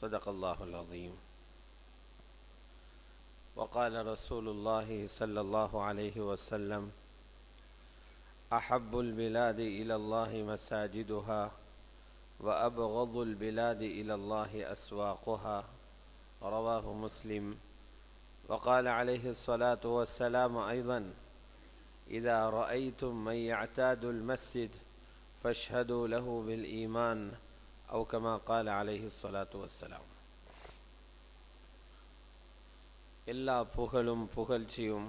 صدق الله العظيم. وقال رسول الله صلى الله عليه وسلم: أحب البلاد إلى الله مساجدها وأبغض البلاد إلى الله أسواقها. رواه مسلم. وقال عليه الصلاة والسلام أيضا: إذا رأيتم من يعتاد المسجد فاشهدوا له بالإيمان أو كما قال عليه الصلاة والسلام. எல்லா புகழும் புகழ்ச்சியும்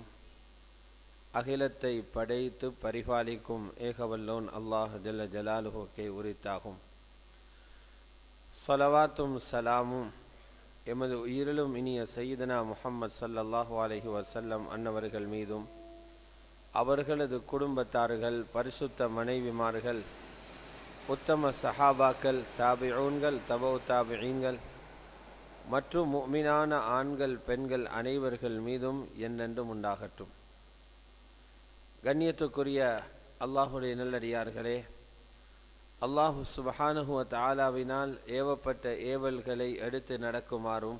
அகிலத்தை படைத்து பரிபாலிக்கும் ஏகவல்லோன் அல்லாஹ் ஜல்ல ஜலாலுஹுக்கே உரித்தாகும். ஸலவாத்தும் சலாமும் எமது உயிரிலும் இனிய சய்யிதனா முஹம்மது ஸல்லல்லாஹு அலைஹி வஸல்லம் அன்னவர்கள் மீதும், அவர்களது குடும்பத்தார்கள், பரிசுத்த மனைவிமார்கள், உத்தம சஹாபாக்கள், தாபிஊன்கள், தபவு தாபிஈன்கள் மற்றும் முஃமினான ஆண்கள் பெண்கள் அனைவர்கள் மீதும் என்றென்றும் உண்டாகட்டும். கண்ணியத்துக்குரிய அல்லாஹுடைய நல்லடியார்களே, அல்லாஹு சுப்ஹானஹு வ தஆலாவினால் ஏவப்பட்ட ஏவல்களை எடுத்து நடக்குமாறும்,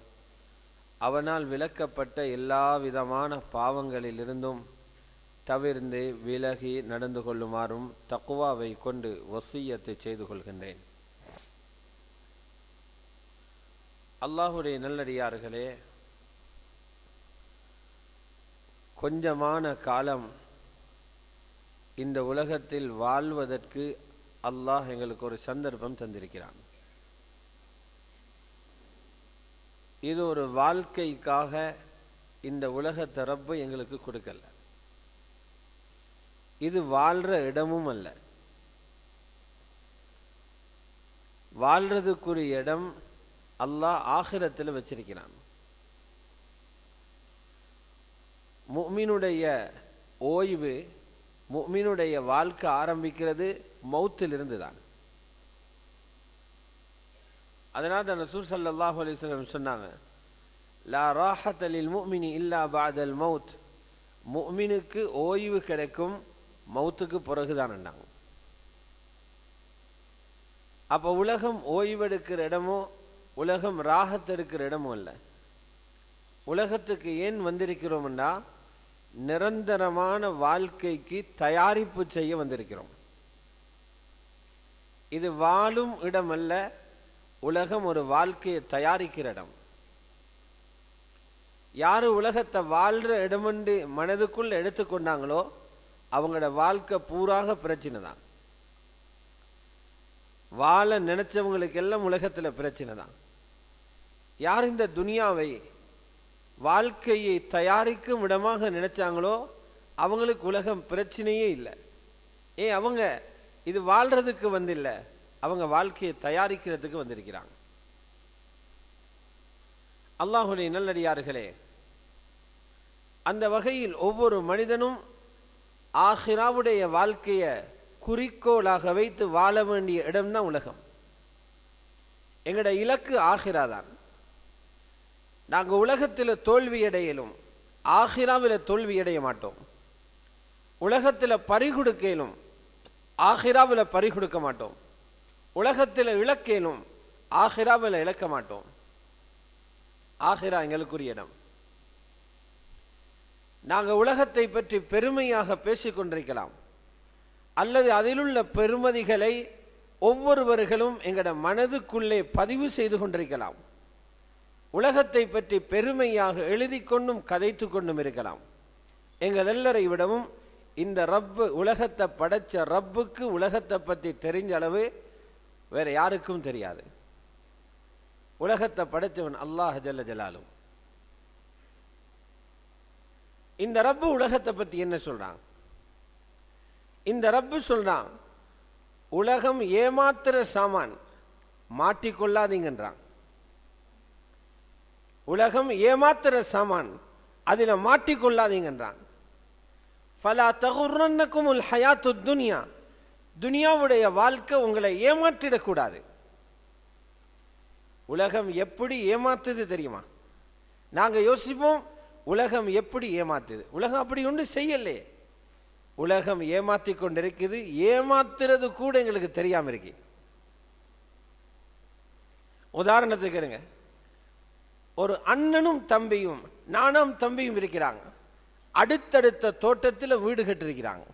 அவனால் விலக்கப்பட்ட எல்லா விதமான பாவங்களிலிருந்தும் தவிர்ந்து விலகி நடந்து கொள்ளுமாறும் தக்வாவை கொண்டு வசியத்தை செய்து கொள்கின்றேன். அல்லாஹுடைய நல்லடியார்களே, கொஞ்சமான காலம் இந்த உலகத்தில் வாழ்வதற்கு அல்லாஹ் எங்களுக்கு ஒரு சந்தர்ப்பம் தந்திருக்கிறான். இது ஒரு வாழ்க்கைக்காக இந்த உலகத்தை ரப்பு எங்களுக்கு கொடுக்கல. இது வாழ்ற இடமும் அல்ல. வாழ்றதுக்குரிய இடம் அல்லாஹ் ஆகிரத்தில் வச்சிருக்கிறான். முஃமினுடைய ஓய்வு, முஃமினுடைய வாழ்க்கை ஆரம்பிக்கிறது மௌத்திலிருந்து தான். அதனால் தான் ரசூல் ஸல்லல்லாஹு அலைஹி வஸல்லம் சொன்னாங்க, லா ராஹத லில் முஃமினி இல்லா பஅதல் மௌத். முஃமினுக்கு ஓய்வு கிடைக்கும் மௌத்துக்கு பிறகுதான்ண்டாங்க. அப்போ உலகம் ஓய்வெடுக்கிற இடமோ உலகம் ராகத் எடுக்கிற இடமும் அல்ல. உலகத்துக்கு ஏன் வந்திருக்கிறோம்னா, நிரந்தரமான வாழ்க்கைக்கு தயாரிப்பு செய்ய வந்திருக்கிறோம். இது வாழும் இடம் அல்ல, உலகம் ஒரு வாழ்க்கையை தயாரிக்கிற இடம். யாரு உலகத்தை வாழ்ற இடமென்று மனதுக்குள்ள எடுத்துக்கொண்டாங்களோ அவங்களோட வாழ்க்கை பூராக பிரச்சனை தான். வாழ நினைச்சவங்களுக்கு எல்லாம் உலகத்தில் பிரச்சனை தான். யார் இந்த துனியாவை வாழ்க்கையை தயாரிக்கும் இடமாக நினைச்சாங்களோ அவங்களுக்கு உலகம் பிரச்சனையே இல்லை. அவங்க இது வாழ்றதுக்கு வந்தில்ல, அவங்க வாழ்க்கையை தயாரிக்கிறதுக்கு வந்திருக்கிறாங்க. அல்லாஹுடைய நல்லடியார்களே, அந்த வகையில் ஒவ்வொரு மனிதனும் ஆகிராவுடைய வாழ்க்கையை குறிக்கோளாக வைத்து வாழ வேண்டிய இடம்தான் உலகம். எங்களோட இலக்கு ஆகிரா தான். நாங்கள் உலகத்தில் தோல்வி அடையலும் ஆகிராவில் தோல்வி அடைய மாட்டோம். உலகத்தில் பறிகொடுக்கலும் ஆகிராவில் பறிகொடுக்க மாட்டோம். உலகத்தில் இழக்கலும் ஆகிராவில் இழக்க மாட்டோம். ஆகிரா எங்களுக்குரிய இடம். நாங்கள் உலகத்தை பற்றி பெருமையாக பேசிக்கொண்டிருக்கலாம், அல்லது அதிலுள்ள பெருமதிகளை ஒவ்வொருவர்களும் எங்களோட மனதுக்குள்ளே பதிவு செய்து கொண்டிருக்கலாம். உலகத்தை பற்றி பெருமையாக எழுதி கொண்டும் கதைத்து கொண்டும் இருக்கலாம். எங்கள் எல்லாரை விடவும் இந்த ரப்பு, உலகத்தை படைச்ச ரப்புக்கு உலகத்தை பற்றி தெரிஞ்ச அளவு வேற யாருக்கும் தெரியாது. உலகத்தை படைச்சவன் அல்லாஹ் ஜல்ல ஜலாலு. இந்த ரப்பு உலகத்தை பற்றி என்ன சொல்றான்? இந்த ரப்பு சொல்றான், உலகம் ஏமாத்துற சாமான், மாட்டிக்கொள்ளாதீங்கன்றான். உலகம் ஏமாத்துற சாமான், அதில் மாட்டிக்கொள்ளாதீங்கன்றான். ஃபலா தகுர்ரன்னகுமுல் ஹயாத்துத் துன்யா, துனியாவுடைய வாழ்க்கை உங்களை ஏமாற்றிடக்கூடாது. உலகம் எப்படி ஏமாத்துது தெரியுமா? நாங்கள் யோசிப்போம், உலகம் எப்படி ஏமாத்துது? உலகம் அப்படி ஒன்று செய்யலே. உலகம் ஏமாற்றி கொண்டிருக்குது. ஏமாத்துறது கூட எங்களுக்கு தெரியாம இருக்கு. உதாரணத்துக்கு எடுங்க, ஒரு அண்ணனும் தம்பியும், நானும் தம்பியும் இருக்கிறாங்க. அடுத்தடுத்த தோட்டத்தில் வீடு கட்டிருக்கிறாங்க.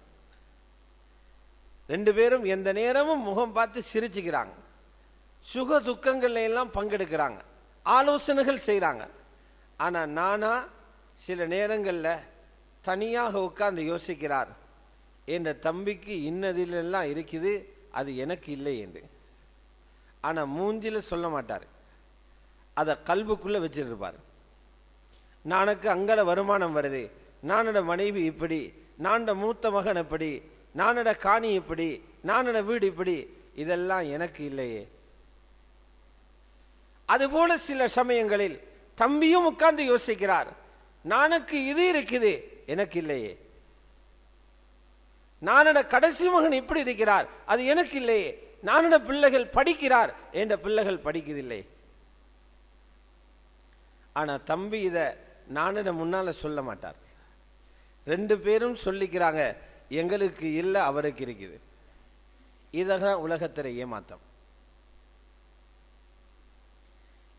ரெண்டு பேரும் எந்த நேரமும் முகம் பார்த்து சிரிச்சுக்கிறாங்க. சுக துக்கங்கள்ல எல்லாம் பங்கெடுக்கிறாங்க, ஆலோசனைகள் செய்கிறாங்க. ஆனால் நானா சில நேரங்களில் தனியாக உட்கார்ந்து யோசிக்கிறார், என் தம்பிக்கு இன்னதிலெல்லாம் இருக்குது, அது எனக்கு இல்லை என்று. ஆனால் மூஞ்சில சொல்ல மாட்டார், அதை கல்புக்குள்ளே வச்சிருப்பார். நானுக்கு அங்கட வருமானம் வருது, நானோட மனைவி இப்படி, நானோட மூத்த மகன் இப்படி, நானோட காணி இப்படி, நானோட வீடு இப்படி, இதெல்லாம் எனக்கு இல்லையே. அதுபோல சில சமயங்களில் தம்பியும் உட்கார்ந்து யோசிக்கிறார், நானுக்கு இது இருக்குது, எனக்கு இல்லையே. நானோட கடைசி மகன் இப்படி இருக்கிறார், அது எனக்கு இல்லையே. நானோட பிள்ளைகள் படிக்கிறார், என்ற பிள்ளைகள் படிக்குதில்லை. ஆனா தம்பி இதை நானோட முன்னால சொல்ல மாட்டார். ரெண்டு பேரும் சொல்லிக்கிறாங்க, எங்களுக்கு இல்லை, அவருக்கு இருக்குது. இதான் உலகத்திலே ஏமாத்தம்.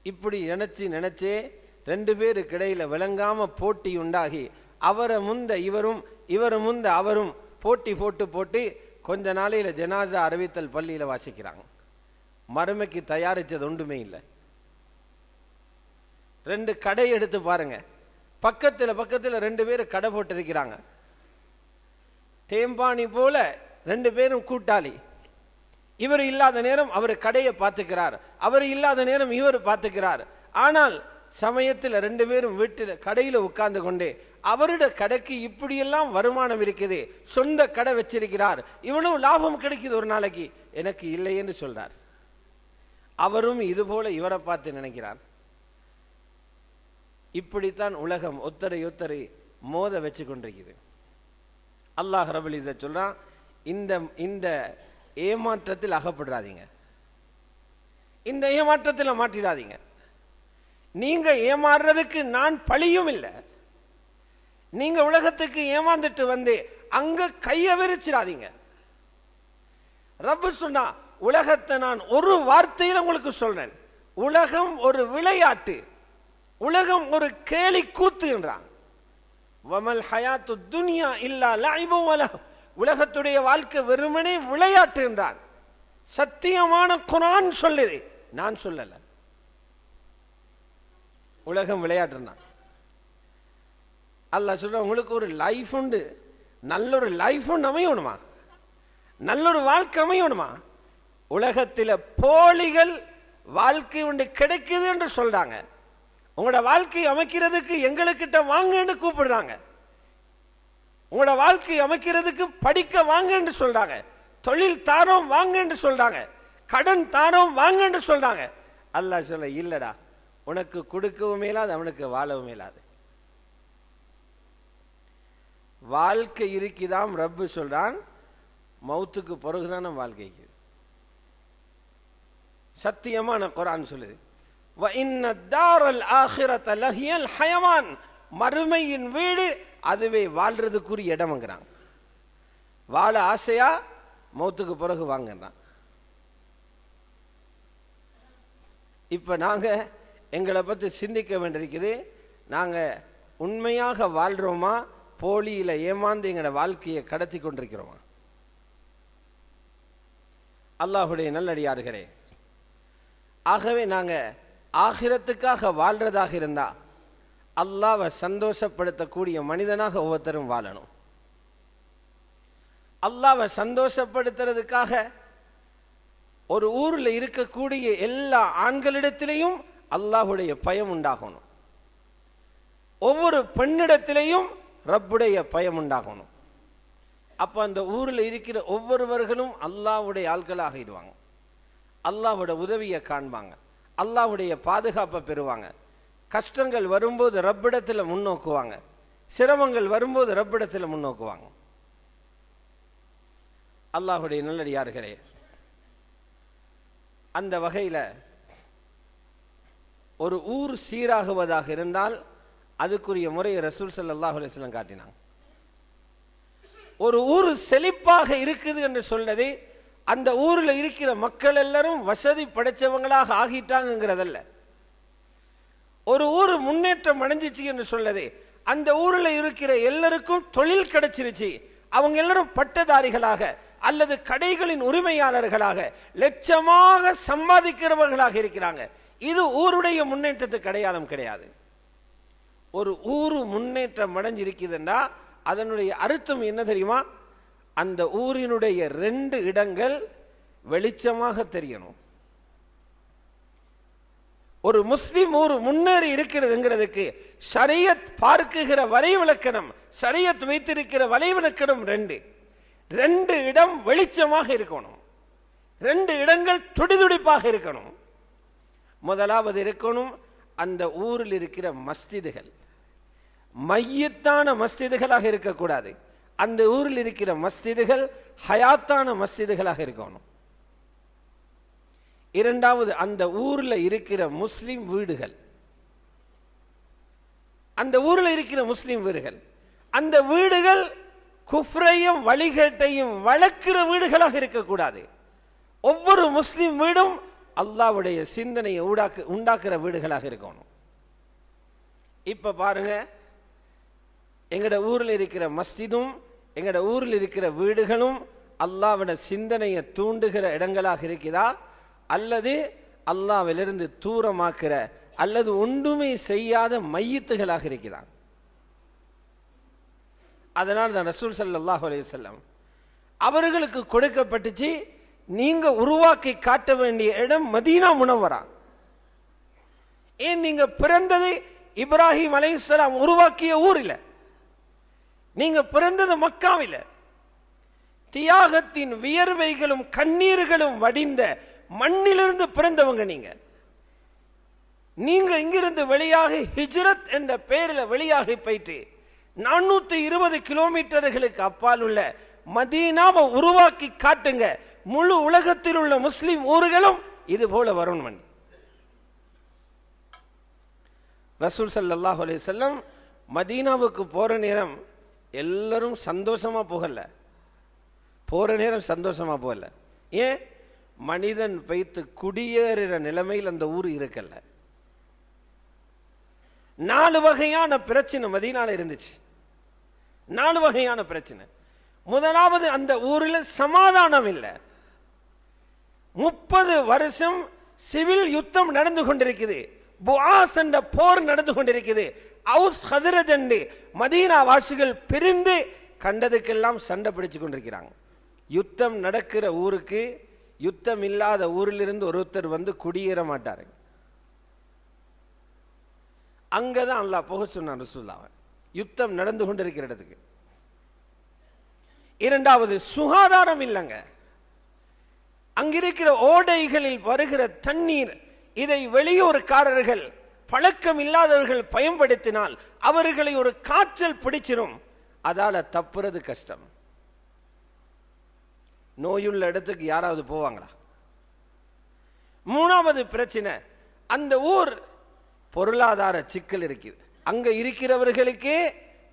இப்படி நினைச்சே ரெண்டு பேருக்கு இடையில விளங்காம போட்டி உண்டாகி, அவரை முந்த இவரும் இவரு முந்த அவரும் போட்டி போட்டு கொஞ்ச நாளையில ஜனாசா அறிவித்தல் பள்ளியில வாசிக்கிறாங்க. மறுமைக்கு தயாரிச்சது ஒன்றுமே இல்லை. ரெண்டு கடை எடுத்து பாருங்க, பக்கத்தில் ரெண்டு பேரும் கடை போட்டு இருக்கிறாங்க. தேம்பானி போல ரெண்டு பேரும் கூட்டாளி. இவர் இல்லாத நேரம் அவர் கடையை பார்த்துக்கிறார், அவர் இல்லாத நேரம் இவர் பார்த்துக்கிறார். ஆனால் சமயத்தில் ரெண்டு பேரும் வீட்டில் கடையில் உட்கார்ந்து கொண்டே, அவருடைய கடைக்கு இப்படியெல்லாம் வருமானம் இருக்குது, சொந்த கடை வச்சிருக்கிறார், இவ்வளவு லாபம் கிடைக்குது ஒரு நாளைக்கு, எனக்கு இல்லை என்று சொல்றார். அவரும் இது போல இவரை பார்த்து நினைக்கிறார். இப்படித்தான் உலகம் ஒத்தரை மோத வச்சு கொண்டிருக்குது. அல்லாஹ் ரப்பல் இஸ்ஸத் சொல்றான், இந்த ஏமாற்றத்தில் அகப்படுறாதீங்க, இந்த ஏமாற்றத்தில் மாட்டிடாதீங்க. நீங்க ஏமாறுறதுக்கு நான் பழியும் இல்லை. நீங்க உலகத்துக்கு ஏமாந்துட்டு வந்து அங்க கைய விரிச்சிடாதீங்க. ரப்பு சொன்னா, உலகத்தை நான் ஒரு வார்த்தையில் உங்களுக்கு சொல்றேன், உலகம் ஒரு விளையாட்டு, உலகம் ஒரு கேலி கூத்து என்றான். வமல் ஹயாத்து துன்யா இல்லா லஐபு வலஹ், உலகத்துடைய வாழ்க்கை வெறுமனே விளையாட்டு என்றான். சத்தியமான குர்ஆன் சொல்லுது, நான் சொல்லல. உலகம் விளையாட்டுனா அல்லாஹ் சொல்ற, உங்களுக்கு ஒரு லைஃப் உண்டு, நல்லொரு லைஃப் ஒன்று அமையணுமா, நல்லொரு வாழ்க்கை அமையணுமா? உலகத்தில் போலிகள் வாழ்க்கை ஒன்று கிடைக்குது என்று சொல்றாங்க. உங்களோட வாழ்க்கை அமைக்கிறதுக்கு எங்களுக்கிட்ட வாங்கன்னு கூப்பிடுறாங்க. உங்களோட வாழ்க்கை அமைக்கிறதுக்கு படிக்க வாங்கன்னு சொல்றாங்க, தொழில் தாரோம் வாங்கன்னு சொல்றாங்க, கடன் தாரோம் வாங்கன்னு சொல்றாங்க. அல்லாஹ் சொல்ல, இல்லடா, உனக்கு கொடுக்கவும் மேலாது, அவனுக்கு வாழவும் மேலாது. வாழ்க்கை இருக்குதாம் ரப்பு சொல்றான், மௌத்துக்கு பிறகுதான் வாழ்க்கைக்கு. சத்தியமான குர்ஆன் சொல்லுது, وَإِنَّ الدَّارَ الْآخِرَةَ لَهِيَ الْحَيَوَانُ, மறுமையின் வீடு அதுவே வாழ்றதுக்குரிய இடம்ங்கிறான். வாழ ஆசையா, மௌத்துக்கு பிறகு வாங்குறான். இப்ப நாங்க எங்களை பற்றி சிந்திக்க வேண்டியிருக்குது. நாங்க உண்மையாக வாழ்றோமா, போலியில ஏமாந்து எங்களோட வாழ்க்கையை கடத்தி கொண்டிருக்கிறோமா? அல்லாஹுடைய நல்லடியார்களே, ஆகவே நாங்க ஆகிரத்துக்காக வாழ்றதாக இருந்தா அல்லாஹ்வை சந்தோஷப்படுத்தக்கூடிய மனிதனாக ஒவ்வொருத்தரும் வாழணும். அல்லாஹ்வை சந்தோஷப்படுத்துறதுக்காக ஒரு ஊர்ல இருக்கக்கூடிய எல்லா ஆண்களிடத்திலையும் அல்லாஹுடைய பயம் உண்டாகணும். ஒவ்வொரு பெண்ணிடத்திலையும் ரப்புடைய பயம் உண்டாகணும். அப்ப அந்த ஊரில் இருக்கிற ஒவ்வொருவர்களும் அல்லாஹ்வுடைய ஆட்களாக ஆகிடுவாங்க. அல்லாஹ்வுடைய உதவியை காண்பாங்க, அல்லாஹ்வுடைய பாதுகாப்பை பெறுவாங்க. கஷ்டங்கள் வரும்போது ரப்பிடத்தில் முன்னோக்குவாங்க, சிரமங்கள் வரும்போது ரப்பிடத்தில் முன்னோக்குவாங்க. அல்லாஹ்வுடைய நல்லடியார்களே, அந்த வகையில் ஒரு ஊர் சீராகுவதாக இருந்தால் அதுக்குரிய முறையை ரசூல் ஸல்லல்லாஹு அலைஹி வஸல்லம் காட்டினாங்க. ஒரு ஊர் செழிப்பாக இருக்குது என்று சொன்னதை அந்த ஊரில் இருக்கிற மக்கள் எல்லாரும் வசதி படைச்சவங்களாக ஆகிட்டாங்கிறதல்ல. ஒரு ஊர் முன்னேற்றம் அடைஞ்சிச்சு என்று சொல்லது, அந்த ஊரில் இருக்கிற எல்லாருக்கும் தொழில் கிடைச்சிருச்சு, அவங்க எல்லாரும் பட்டதாரிகளாக அல்லது கடைகளின் உரிமையாளர்களாக லட்சமாக சம்பாதிக்கிறவர்களாக இருக்கிறாங்க. இது ஊருடைய முன்னேற்றத்துக்கு அடையாளம் கிடையாது. ஒரு ஊரு முன்னேற்றம் அடைஞ்சிருக்குதுன்னா அதனுடைய அர்த்தம் என்ன தெரியுமா? அந்த ஊரினுடைய 2 இடங்கள் வெளிச்சமாக தெரியணும். ஒரு முஸ்லிம் ஊர் முன்னேறி இருக்கிறதுங்கிறதுக்கு ஷரியத் பார்க்குகிற வரைவிலக்கணம், ஷரியத் வைத்திருக்கிற வரைவிலக்கணம் 2 இடம் வெளிச்சமாக இருக்கணும், 2 இடங்கள் துடிதுடிப்பாக இருக்கணும். முதலாவது இருக்கணும் அந்த ஊரில் இருக்கிற மஸ்ஜிதுகள் மையத்தான மஸ்ஜிதுகளாக இருக்கக்கூடாது. அந்த ஊரில் இருக்கிற மஸ்ஜிதுகள் ஹயாத்தான மஸ்ஜிதுகளாக இருக்கணும். இரண்டாவது, அந்த ஊரில் இருக்கிற முஸ்லிம் வீடுகள், அந்த ஊரில் இருக்கிற முஸ்லிம் வீடுகள், அந்த வீடுகள் குஃப்ரையும் வழிகேட்டையும் வளர்க்கிற வீடுகளாக இருக்கக்கூடாது. ஒவ்வொரு முஸ்லிம் வீடும் அல்லாஹ்வுடைய சிந்தனையை உண்டாக்குற வீடுகளாக இருக்கணும். இப்ப பாருங்க, எங்கட ஊரில் இருக்கிற மஸ்ஜிதும் எங்கட ஊரில் இருக்கிற வீடுகளும் அல்லாஹ்வுடைய சிந்தனையை தூண்டுகிற இடங்களாக இருக்குதா, அல்லது அல்லாஹ்விலிருந்து தூரமாக்குற அல்லது ஒன்றுமே செய்யாத மையத்துகளாக இருக்குதா? அதனால் தான் ரசூல் ஸல்லல்லாஹு அலைஹி வஸல்லம் அவர்களுக்கு கொடுக்கப்பட்டுச்சு, நீங்க உருவாக்கி காட்ட வேண்டிய இடம் மதீனா முனவ்வரா. ஏன்? நீங்க பிறந்தது இப்ராஹிம் அலைஹிஸ்ஸலாம் உருவாக்கிய ஊரில், நீங்க பிறந்தது மக்காவில. தியாகத்தின் வியர்வைகளும் கண்ணீர்களும் வடிந்த மண்ணிலிருந்து பிறந்தவங்க நீங்க. நீங்க இங்கிருந்து வெளியாகி ஹிஜ்ரத் என்ற பெயரில் வெளியாகி போயிட்டு 420 கிலோமீட்டர்களுக்கு அப்பால் உள்ள மதீனாவை உருவாக்கி காட்டுங்க, முழு உலகத்தில் உள்ள முஸ்லிம் ஊர்களும் இது போல வரணும். ரசூல் ஸல்லல்லாஹு அலைஹி வஸல்லம் மதீனாவுக்கு போற நேரம் எல்லாரும் சந்தோஷமா போகல, போற நேரம் சந்தோஷமா போகல. ஏன்? மனிதன் வைத்து குடியேறுற நிலைமையில் அந்த ஊர் இருக்கல. 4 வகையான பிரச்சனை மதீனால இருந்துச்சு. 4 வகையான பிரச்சனை. முதலாவது, அந்த ஊரில் சமாதானம் இல்லை. 30 வருஷம் சிவில் யுத்தம் நடந்து கொண்டிருக்குது. புஆஸ் என்ற போர் நடந்து கொண்டிருக்குது. அவுஸ் ஹஜ்ரஜ் என்று மதீனா வாசிகள் பிரிந்து கண்டதுக்கெல்லாம் சண்டை பிடிச்சு கொண்டிருக்கிறாங்க. யுத்தம் நடக்கிற ஊருக்கு யுத்தம் இல்லாத ஊரிலிருந்து ஒருத்தர் வந்து குடியேற மாட்டாரு. அங்கதான் அல்லாஹ் போக சொன்னான் ரசூலுல்லாஹ், யுத்தம் நடந்து கொண்டிருக்கிற இடத்துக்கு. இரண்டாவது, சுகாதாரம் இல்லைங்க. அங்கிருக்கிற ஓடைகளில் வருகிற தண்ணீர், இதை வெளியூர்காரர்கள் பழக்கம் இல்லாதவர்கள் பயன்படுத்தினால் அவர்களை ஒரு காய்ச்சல் பிடிச்சிடும், அதால தப்புறது கஷ்டம். நோயுள்ள இடத்துக்கு யாராவது போவாங்களா? மூணாவது பிரச்சனை, அந்த ஊர் பொருளாதார சிக்கல் இருக்குது. அங்க இருக்கிறவர்களுக்கே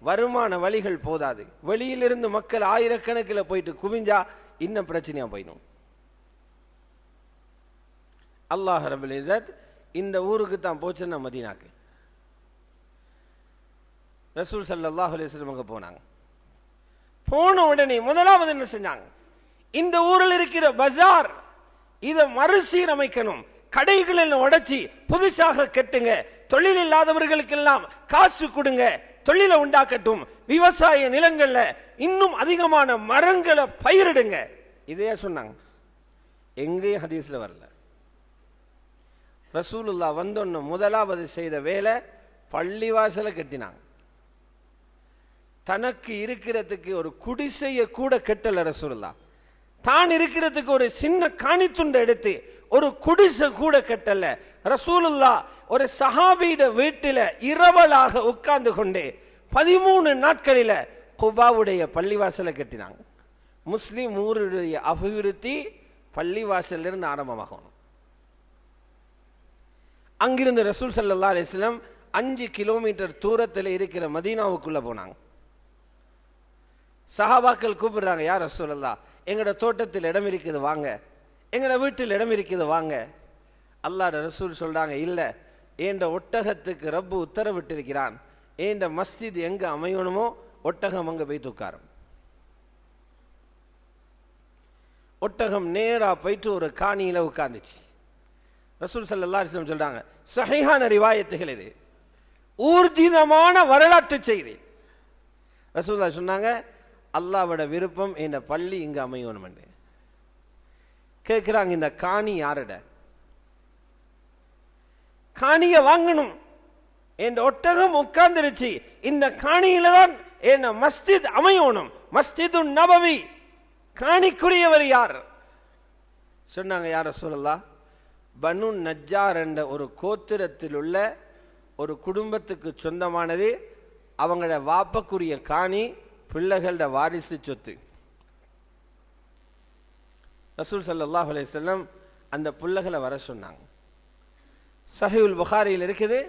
வருமான வழிகள் போதாது. வெளியிலிருந்து மக்கள் ஆயிரக்கணக்கில் போயிட்டு குவிஞ்சா இன்னும் பிரச்சனையா போயிடும். அல்லாஹ் ரப்பல் இஸ்ஸத் இந்த ஊருக்கு தான் போச்சுன்னா மதீனாக்கு. ரசூல் ஸல்லல்லாஹு அலைஹி வஸல்லம் அங்க போனாங்க. போன உடனே முதலாவது என்ன செஞ்சாங்க? இந்த ஊரில் இருக்கிற பஜார் இதை மறுசீரமைக்கணும், கடைகளில் உடைச்சி புதுசாக கட்டுங்க, தொழில் இல்லாதவர்களுக்கெல்லாம் காசு கொடுங்க, தொழிலை உண்டாக்கட்டும், விவசாய நிலங்கள்ல இன்னும் அதிகமான மரங்களை பயிரிடுங்க. இதே சொன்னாங்க. எங்கேயும் ஹதீஸ்ல வரல. ரசூலுல்லாஹ் வந்தொன்னு முதலாவது செய்த வேலை பள்ளிவாசலை கட்டினாங்க. தனக்கு இருக்கிறதுக்கு ஒரு குடிசையை கூட கட்டல ரசூலுல்லாஹ். தான் இருக்கிறதுக்கு ஒரு சின்ன காணித்துண்டை எடுத்து ஒரு குடிசை கூட கட்டல ரசூலுல்லாஹ். ஒரு சஹாபியிட வீட்டில இரவலாக உட்கார்ந்து கொண்டே 13 நாட்களில குபாவுடைய பள்ளிவாசலை கட்டினாங்க. முஸ்லிம் ஊருடைய அபிவிருத்தி பள்ளிவாசல்ல இருந்து ஆரம்பமாகணும். அங்கிருந்து ரசூல் ஸல்லல்லாஹு அலைஹி வஸல்லம் 5 கிலோமீட்டர் தூரத்தில் இருக்கிற மதீனாவுக்குள்ள போனாங்க. சஹாபாக்கள் கூப்பிடுறாங்க, யார் ரசூலல்லாஹ், எங்கட தோட்டத்தில் இடம் இருக்குது வாங்க, எங்கட வீட்டில் இடம் இருக்குது வாங்க. அல்லாஹ்வுடைய ரசூல் சொல்றாங்க, இல்ல ஏண்ட ஒட்டகத்துக்கு ரப்பு உத்தரவிட்டிருக்கிறான், ஏண்ட மஸ்ஜித் எங்க அமையணுமோ ஒட்டகம் அங்க போய் உட்காரும். ஒட்டகம் நேரா போயிட்டு ஒரு காணியில உட்கார்ந்துச்சு. ரசூல் ஸல்லல்லாஹு அலைஹி வஸல்லம் சொல்றாங்க, சஹீஹான ரிவாயத்துகள் இது, ஊர்ஜிதமான வரலாற்று செய்தி. ரசூலுல்லாஹ் சொன்னாங்க, அல்லாஹ்வோட விருப்பம் இந்த பள்ளி இங்க அமையணும். கேட்கிறாங்க, இந்த காணி யாரட? காணிய வாங்கணும். என் ஒட்டகம் உட்கார்ந்துருச்சு, இந்த காணியில தான் என்ன மஸ்ஜித் அமையணும், மஸ்ஜிது நபவி. காணிக்குரியவர் யார்? சொன்னாங்க, யார் ரசூலுல்லாஹ், பனு நஜ்ஜார் என்ற ஒரு கோத்திரத்தில் உள்ள ஒரு குடும்பத்துக்கு சொந்தமானது, அவங்களோட வாப்பக்குரிய காணி, பிள்ளைகளோட வாரிசு சொத்து. ரசூல் ஸல்லல்லாஹு அலைஹி வஸல்லம் அந்த பிள்ளைகளை வர சொன்னாங்க. சஹீஹுல் புகாரியில் இருக்குது,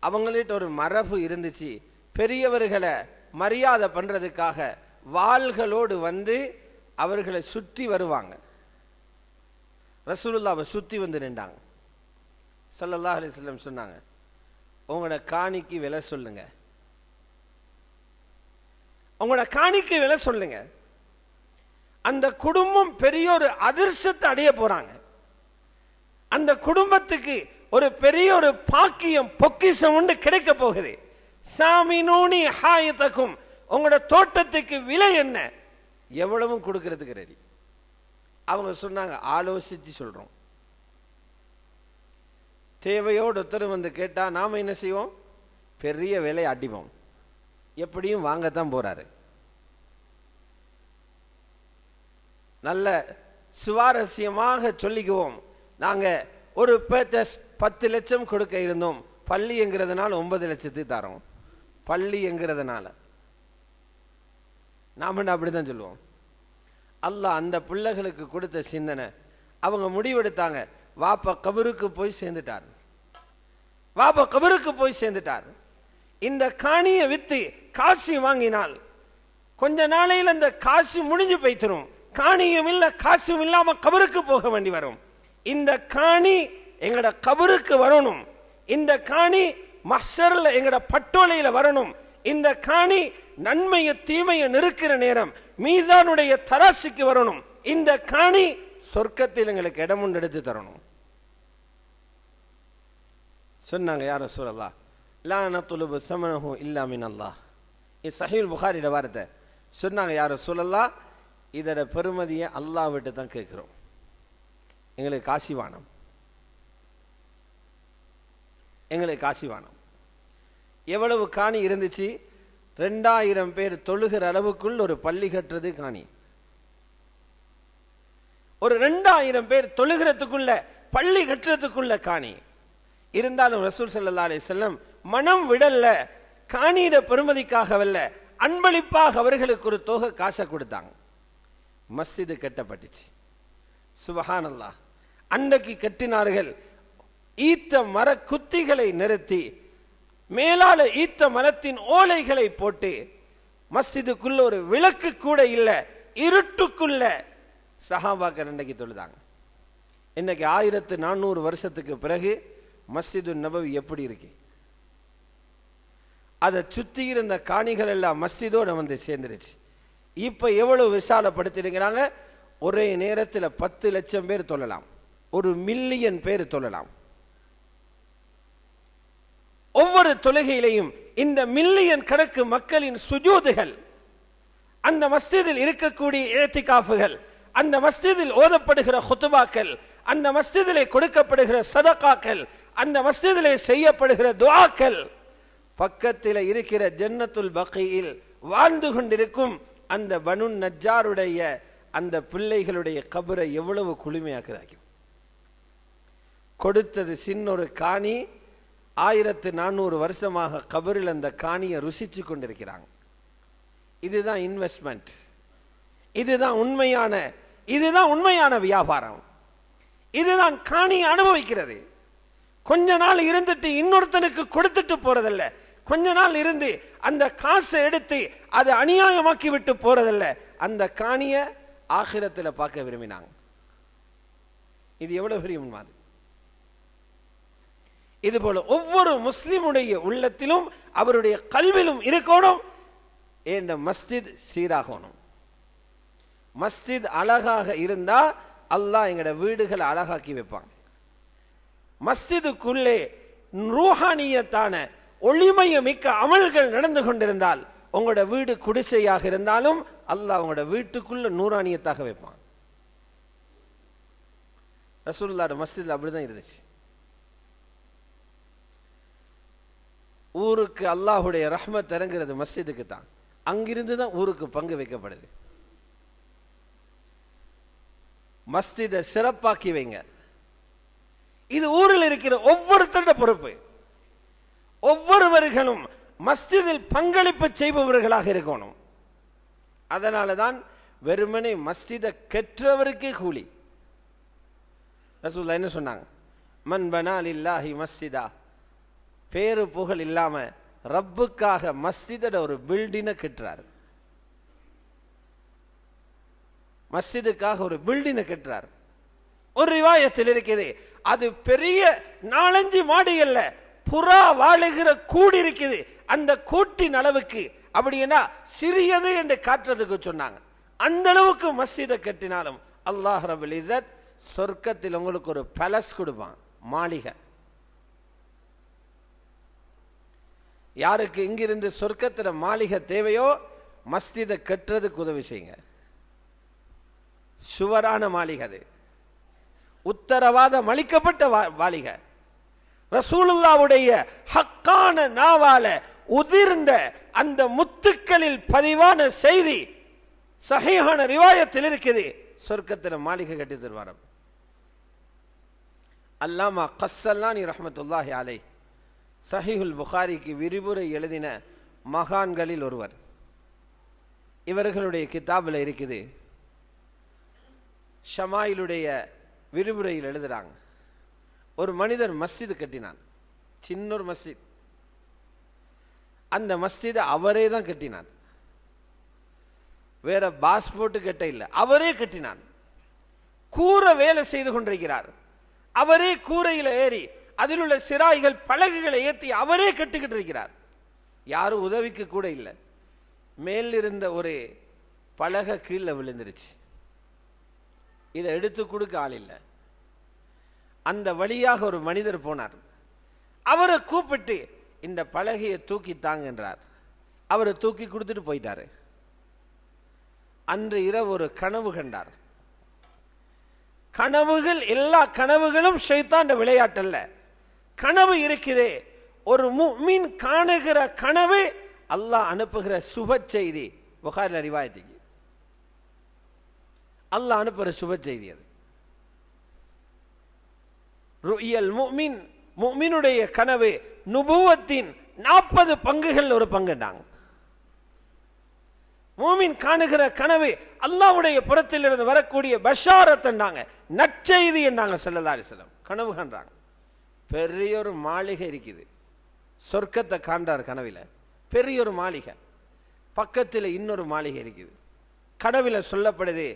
அவங்கள்ட்ட ஒரு மரபு இருந்துச்சு, பெரியவர்களை மரியாதை பண்றதுக்காக வாள்களோடு வந்து அவர்களை சுற்றி வருவாங்க. ரசூலுல்லாஹ்வை சுற்றி வந்து நின்றாங்க. ஸல்லல்லாஹு அலைஹி வஸல்லம் சொன்னாங்க, உங்களோட காணிக்கு விலை சொல்லுங்க, உங்களோட காணிக்கு விலை சொல்லுங்க. அந்த குடும்பம் பெரிய ஒரு அதிர்ஷ்டத்தை அடைய போறாங்க. அந்த குடும்பத்துக்கு ஒரு பெரிய ஒரு பாக்கியம், பொக்கிஷம் ஒன்று கிடைக்க போகுது. சாமினூனி ஹாயத்தக்கும், உங்களோட தோட்டத்துக்கு விலை என்ன, எவ்வளவும் கொடுக்கறதுக்கு ரெடி. அவங்க சொன்னாங்க, ஆலோசிச்சு சொல்றோம். தேவையோடு ஒருத்தர் வந்து கேட்டா நாம என்ன செய்வோம், பெரிய விலை அடிப்போம். எப்படியும் வாங்கத்தான் போறாரு. நல்ல சுவாரஸ்யமாக சொல்லிக்குவோம், நாங்க ஒரு 10 லட்சம் கொடுக்க இருந்தோம், பள்ளி என்கிறதுனால 9 லட்சத்துக்கு தரோம். பள்ளி என்கிறதுனால நாம அப்படிதான் சொல்லுவோம். அல்லாஹ் அந்த பிள்ளைகளுக்கு கொடுத்த சிந்தனை, அவங்க முடிவெடுத்தாங்க, வாப்பா கபருக்கு போய் சேர்ந்துட்டார், வாப்பா கபருக்கு போய் சேர்ந்துட்டார். இந்த காணியை வித்து காசு வாங்கினால் கொஞ்ச நாளையில் அந்த காசு முடிஞ்சு போய்த்தரும். காணியும் இல்ல காசும் இல்லாம கபருக்கு போக வேண்டி வரும். இந்த காணி எங்கட கபருக்கு வரணும், இந்த காணி மஹ்ஷர்ல எங்கட பட்டோலையில வரணும். இந்த காணி நன்மைய தீமையை நிறுக்கிற நேரம் மீசானுடைய தராசுக்கு வரணும். இந்த காணி சொர்க்கத்தில் எங்களுக்கு இடம் ஒன்று எடுத்து தரணும். சொன்னாங்க, யா ரசூலல்லாஹ், லா நத்லுபு ஸமனஹு இல்லா மினல்லாஹ். இது சஹீஹுல் புகாரியோட வார்த்தை. சொன்னாங்க, யா ரசூலல்லாஹ், இதோட பெருமதியை அல்லாஹ் விட்டு தான் கேட்கிறோம், எங்களுக்கு காசி வானம், எங்களுக்கு காசி வானம். எவ்வளவு காணி இருந்துச்சு? 2000 பேர் தொழுகிற அளவுக்குள் ஒரு பள்ளி கட்டுறது காணி. ஒரு 2000 பேர் தொழுகிறதுக்குள்ள பள்ளி கட்டுறதுக்குள்ள காணி. இருந்தாலும் ரசூல் ஸல்லல்லாஹு அலைஹி வஸல்லம் மனம் விடல்ல, காணியிட பெருமதிக்காகவல்ல, அன்பளிப்பாக அவர்களுக்கு ஒரு தொகை காசை கொடுத்தாங்க. மஸ்ஜிது கட்டப்பட்டுச்சு. சுபஹானல்லாஹ். அன்றைக்கு கட்டினார்கள். ஈத்த மர குத்திகளை நிறுத்தி மேலால ஈத்த மரத்தின் ஓலைகளை போட்டு மஸ்ஜிதுக்குள்ள ஒரு விளக்கு கூட இல்லை, இருட்டுக்குள்ள சஹாபாக்கள் அன்றைக்கு தொழுதாங்க. இன்னைக்கு 1400 வருஷத்துக்கு பிறகு மஸ்ஜிது நபவி எப்படி இருக்கு? அதை சுத்தி இருந்த காணிகள் எல்லாம் மஸ்ஜிதோட வந்து சேர்ந்துருச்சு. இப்ப எவ்வளவு விசாலப்படுத்திருக்கிறாங்க? ஒரே நேரத்தில் 10 லட்சம் பேர் தொழலாம், 1 மில்லியன் பேர் தொழலாம். ஒவ்வொரு தொழுகையிலையும் இந்த மில்லியன் கணக்கு மக்களின் சுஜூதுகள், அந்த மஸ்ஜிதில் இருக்கக்கூடிய இஅ்திகாஃப்கள், அந்த மஸ்ஜிதில் ஓதப்படுகிற குத்பாக்கள், அந்த மஸ்ஜிதிலே கொடுக்கப்படுகிற சதகாக்கள், அந்த மஸ்ஜிதிலே செய்யப்படுகிற துஆக்கள், பக்கத்தில் இருக்கிற ஜன்னத்துல் பகீயில் வாழ்ந்து கொண்டிருக்கும் அந்த பனு நஜ்ஜாருடைய அந்த பிள்ளைகளுடைய கபரை எவ்வளவு குளுமையாக்குறாங்க. கொடுத்தது சின்னொரு காணி, 1400 வருஷமாக கபரில் அந்த காணியை ருசிச்சு கொண்டிருக்கிறாங்க. இதுதான் இன்வெஸ்ட்மெண்ட், இதுதான் உண்மையான வியாபாரம், இதுதான் காணியை அனுபவிக்கிறது. கொஞ்ச நாள் இருந்துட்டு இன்னொருத்தனுக்கு கொடுத்துட்டு போறதல்ல, கொஞ்ச நாள் இருந்து அந்த காசை எடுத்து அதை அநியாயமாக்கி விட்டு போறதல்ல, அந்த காணியை ஆகிரத்தில் பார்க்க விரும்பினாங்க. இது எவ்வளவு பெரிய உண்மை! இதுபோல ஒவ்வொரு முஸ்லிமுடைய உள்ளத்திலும் அவருடைய கல்விலும் இருக்கணும், இந்த மஸ்ஜித் சீராகணும். மஸ்ஜித் அழகாக இருந்தா அல்லாஹ் எங்கட வீடுகளை அழகாக்கி வைப்பான். மஸ்ஜிதுக்குள்ளே ரூஹானியத்தான ஒளிமய மிக்க அமல்கள் நடந்து கொண்டிருந்தால் உங்களோட வீடு குடிசையாக இருந்தாலும் அல்லாஹ் உங்களோட வீட்டுக்குள்ள நூறானியத்தாக வைப்பான். ரசூலுல்லாஹ் மஸ்ஜித் அப்படிதான் இருந்துச்சு. ஊருக்கு அல்லாஹுடைய ரஹ்மத் இறங்குறது மஸ்ஜிதுக்கு தான். அங்கிருந்து தான் ஊருக்கு பங்கு வைக்கப்படுது. மஸ்ஜிதை சிறப்பாக்கி வைங்க. இது ஊரில் இருக்கிற ஒவ்வொருத்தருடைய பொறுப்பு. ஒவ்வொருவர்களும் மஸ்ஜிதில் பங்களிப்பு செய்பவர்களாக இருக்கணும். அதனால தான் வெறுமனே மஸ்ஜிதை கற்றவருக்கே கூலி. ரசூலுல்லாஹ் என்ன சொன்னாங்க? மன் பனா லில்லாஹி மஸ்ஜிதா, பேரு புகழ் இல்லாம ரப்புக்காக மஸ்ஜிதோட ஒரு பில்டிங்கை கட்டுறாரு. மஸ்ஜிதுக்காக ஒரு பில்டிங்கை கட்டுறாரு. ஒரு ரிவாயத்தில் இருக்குது, அது பெரிய 4-5 மாடிகள்ல புறா வாழுகிற கூடு இருக்குது. அந்த கூட்டின் அளவுக்கு அப்படின்னா சிறியது என்று காட்டுறதுக்கு சொன்னாங்க. அந்த அளவுக்கு மஸ்ஜிதை கட்டினாலும் அல்லாஹ் ரப்பல் இஸ்ஸத் சொர்க்கத்தில் உங்களுக்கு ஒரு பேலஸ் கொடுப்பான், மாளிகை. யாருக்கு இங்கிருந்து சொர்க்கத்தில் மாளிகை தேவையோ மஸ்ஜிதை கட்டுறதுக்கு உதவி செய்யுங்க. சுவரான மாளிகை, அது உத்தரவாதம் அளிக்கப்பட்ட மாளிகை. ரசூலுல்லாஹ்வுடைய ஹக்கான நாவால உதிர்ந்த அந்த முத்துக்களில் பதிவான செய்தி சஹீஹான ரிவாயத்தில் இருக்குது. சொர்க்கத்தில் மாளிகை கட்டி தருவார். அல்லாமா கஸ்ஸலானி ரஹ்மத்துல்லாஹி அலைஹி சஹீஹுல் புகாரிக்கு விரிவுரை எழுதின மகான்களில் ஒருவர். இவர்களுடைய கிதாபில் இருக்குது. ஷமாயிலுடைய விரிவுரையில் எழுதுறாங்க, ஒரு மனிதர் மஸ்ஜித் கட்டினான், சின்ன ஒரு மஸ்ஜித். அந்த மஸ்ஜிதை அவரே தான் கட்டினான், வேற பாஸ்போர்ட் கட்ட இல்லை, அவரே கட்டினான். கூரை வேலை செய்து கொண்டிருக்கிறார். அவரே கூரையில் ஏறி அதில் உள்ள சிராய்கள் பலகைகளை ஏற்றி அவரே கட்டிக்கிட்டு இருக்கிறார். யாரும் உதவிக்கு கூட இல்லை. மேல் இருந்த ஒரு பலகை கீழே விழுந்துருச்சு. இதை எடுத்து கொடுக்க ஆள் இல்லை. அந்த வழியாக ஒரு மனிதர் போனார். அவரை கூப்பிட்டு இந்த பலகையை தூக்கி தாங்கன்றார். அவரை தூக்கி கொடுத்துட்டு போயிட்டாரு. அன்று இரவு ஒரு கனவு கண்டார். கனவுகள், எல்லா கனவுகளும் ஷைத்தான்ட விளையாட்டல்ல. கனவு இருக்குதே, ஒரு முஃமின் காணுகிற கனவு அல்லாஹ் அனுப்புகிற சுப செய்தி. புகாரில் ரிவாயத்துக்கு அல்லாஹ் அனுப்புகிற சுப செய்தி அது. ருயல் முஃமின், முஃமினுடைய கனவு நுபுவத்தின் 40 பங்குகள் ஒரு பங்குண்டாங்க. மூமின் காணுகிற கனவு அல்லாஹ்வுடைய புறத்தில் இருந்து வரக்கூடிய பஷாரத் என்றாங்க, நற்செய்தி என்றாங்க ஸல்லல்லாஹு அலைஹி வஸல்லம். கனவு காண்றாங்க, பெரிய ஒரு மாளிகை இருக்குது. சொர்க்கத்தை காண்றார் கனவில். பெரிய ஒரு மாளிகை, பக்கத்தில் இன்னொரு மாளிகை இருக்குது. கனவில் சொல்லப்படுது,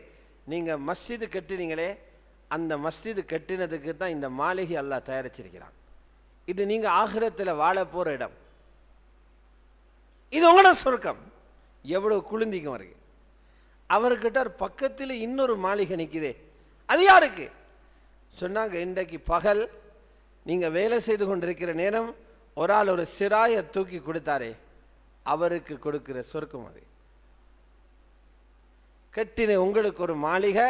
நீங்க மஸ்ஜிது கட்டினீங்களே, அந்த மஸ்ஜிது கட்டினதுக்கு தான் இந்த மாளிகை அல்லாஹ் தயாரிச்சிருக்கிறான். இது நீங்க ஆகிரத்தில் வாழ போற இடம், இது உங்களோட சொர்க்கம். எவ்வளவு குளிந்திக்கும் இருக்கு. அவர்கிட்ட பக்கத்தில் இன்னொரு மாளிகை நிற்குதே, அது யாருக்கு சொன்னாங்க? இன்றைக்கு பகல் நீங்க வேலை செய்து கொண்டிருக்கிற நேரம் ஒரு ஆள் ஒரு சிராயை தூக்கி கொடுத்தாரே, அவருக்கு கொடுக்கிற சொர்க்கம் அது. கட்டின உங்களுக்கு ஒரு மாளிகை,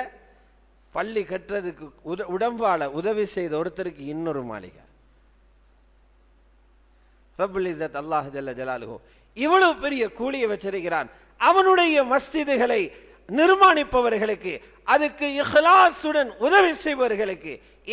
பள்ளி கட்டுறதுக்கு உடம்பால உதவி செய்த ஒருத்தருக்கு இன்னொரு மாளிகை. ரப்புல் இஸ்ஸத் அல்லாஹ் ஜல்ல ஜலாலுஹு இவ்வளவு பெரிய கூலியை வச்சிருக்கிறான். அவனுடைய மஸ்ஜிதுகளை நிர்மாணிப்பவர்களுக்கு, அதுக்கு இஹ்லாசுடன் உதவி செய்பவர்களுக்கு,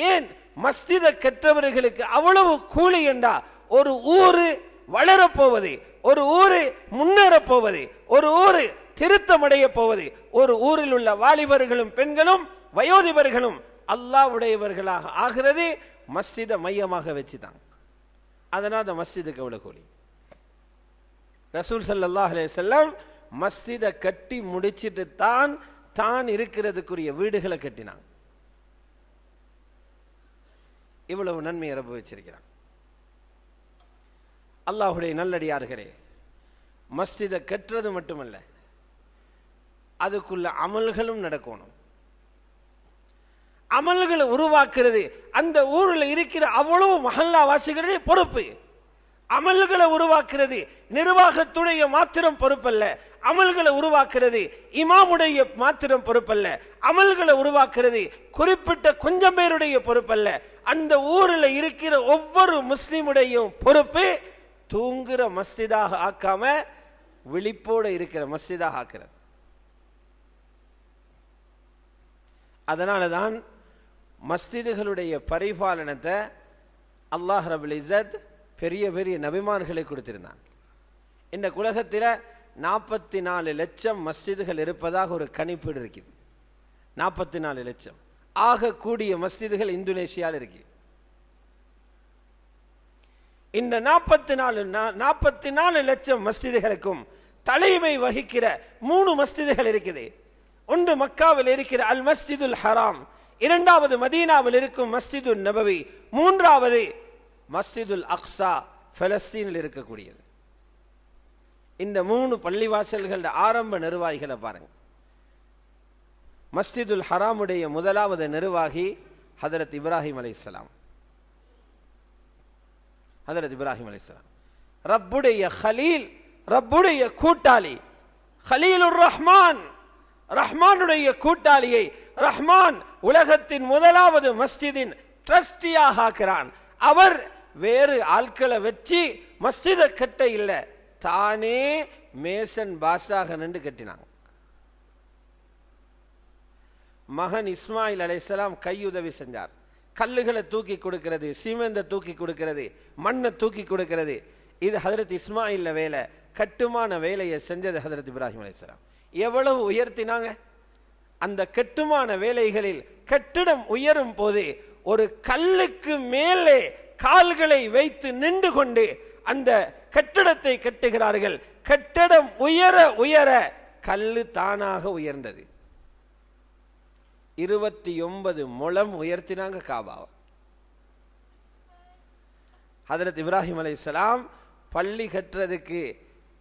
ஏன் மஸ்ஜிதை கற்றவர்களுக்கு அவ்வளவு கூலி என்றா, ஒரு ஊரு வளரப்போவது, ஒரு ஊரு முன்னேறப் போவது, ஒரு ஊரு திருத்தமடைய போவது, ஒரு ஊரில் உள்ள வாலிபர்களும் பெண்களும் வயோதிபர்களும் அல்லாஹ்வுடையவர்களாக ஆகிறது மஸ்ஜிதை மையமாக வச்சுதான். அதனால் அந்த மஸ்ஜிதுக்கு எவ்வளவு கூலி. ரசூல் ஸல்லல்லாஹு அலைஹி வஸல்லம் மஸ்ஜிதை கட்டி முடிச்சிட்டு தான் இருக்கிறதுக்குரிய வீடுகளை கட்டினாங்க. இவ்வளவு நன்மையை ரப்பு வச்சிருக்கிறான். அல்லாஹ்வுடைய நல்லடியார்களே, மஸ்ஜிதை கட்டுறது மட்டுமல்ல, அதுக்குள்ள அமல்களும் நடக்கணும். அமல்களை உருவாக்குறது அந்த ஊரில் இருக்கிற அவ்வளவு மஹல்லா வாசிகளுடைய பொறுப்பு. அமல்களை உருவாக்குறது நிர்வாகத்துடைய மாத்திரம் பொறுப்பல்ல, அமல்களை உருவாக்குறது இமாமுடைய மாத்திரம் பொறுப்பல்ல, அமல்களை உருவாக்குறது குறிப்பிட்ட கொஞ்சம் பேருடைய பொறுப்பல்ல, அந்த ஊரில் இருக்கிற ஒவ்வொரு முஸ்லிமுடைய பொறுப்பு. தூங்குற மஸ்ஜிதாக ஆக்காம விழிப்போடு இருக்கிற மஸ்ஜிதாக ஆக்கிறது. அதனால தான் மஸ்ஜிதுகளுடைய பரிபாலனத்தை அல்லாஹ் ரபுல் இஸ்ஸத் பெரிய பெரிய நபிமார்களை கொடுத்திருந்தான். இந்த உலகத்தில் 44 லட்சம் மஸ்ஜிதுகள் இருப்பதாக ஒரு கணிப்பீடு இருக்குது. 44 லட்சம் ஆக கூடிய மஸ்ஜிதுகள் இந்தோனேஷியாவில் இருக்கு. இந்த 44 லட்சம் மஸ்ஜிதுகளுக்கும் தலைமை வகிக்கிற 3 மஸ்ஜிதுகள் இருக்குது. ஒன்று மக்காவில் இருக்கிற அல் மஸ்ஜிதுல் ஹராம், இரண்டாவது மதீனாவில் இருக்கும் மஸ்ஜிதுல் நபவி, மூன்றாவது மஸ்ஜிதுல் அக்ஸா பலஸ்தீனில் இருக்கக்கூடியது. இந்த 3 பள்ளிவாசல்கள ஆரம்ப நிர்வாகிகளை பாருங்க. மஸ்ஜிதுல் ஹராமுடைய முதலாவது நிர்வாகி ஹதரத் இப்ராஹிம் அலைஹிஸ்ஸலாம். ஹதரத் இப்ராஹிம் அலைஹிஸ்ஸலாம் ரப்புடைய கலீல், ரப்புடைய கூட்டாளி, கலீலுர் ரஹ்மான், ரஹ்மானுடைய கூட்டாளியை ரஹ்மான் உலகத்தின் முதலாவது மஸ்ஜிதின் ட்ரஸ்டியாக ஆக்கிறான். அவர் வேறு ஆட்களை வச்சு மஸ்ஜிதை கட்ட இல்லை, தானே மேசன் பாஸாக நின்று கட்டினாங்க. மகன் இஸ்மாயில் அலைஹிஸ்ஸலாம் கையுதவி செஞ்சார். கல்லுகளை தூக்கி கொடுக்கிறது, சிமெண்டை தூக்கி கொடுக்கிறது, மண்ணை தூக்கி கொடுக்கிறது. இது ஹதரத் இஸ்மாயில் வேலை. கட்டுமான வேலையை செஞ்சது ஹதரத் இப்ராஹிம் அலைஹிஸ்ஸலாம். எவ்வளவு உயர்த்தினாங்க! அந்த கட்டுமான வேலைகளில் கட்டிடம் உயரும் போது ஒரு கல்லுக்கு மேலே கால்களை வைத்து நின்று கொண்டு அந்த கட்டிடத்தை கட்டுகிறார்கள். கட்டிடம் உயர உயர கல்லு தானாக உயர்ந்தது. 29 முழம் உயர்த்தினாங்க காபாவை. ஹதரத் இப்ராஹிம் அலைஹிஸ்ஸலாம் பள்ளி கட்டுறதுக்கு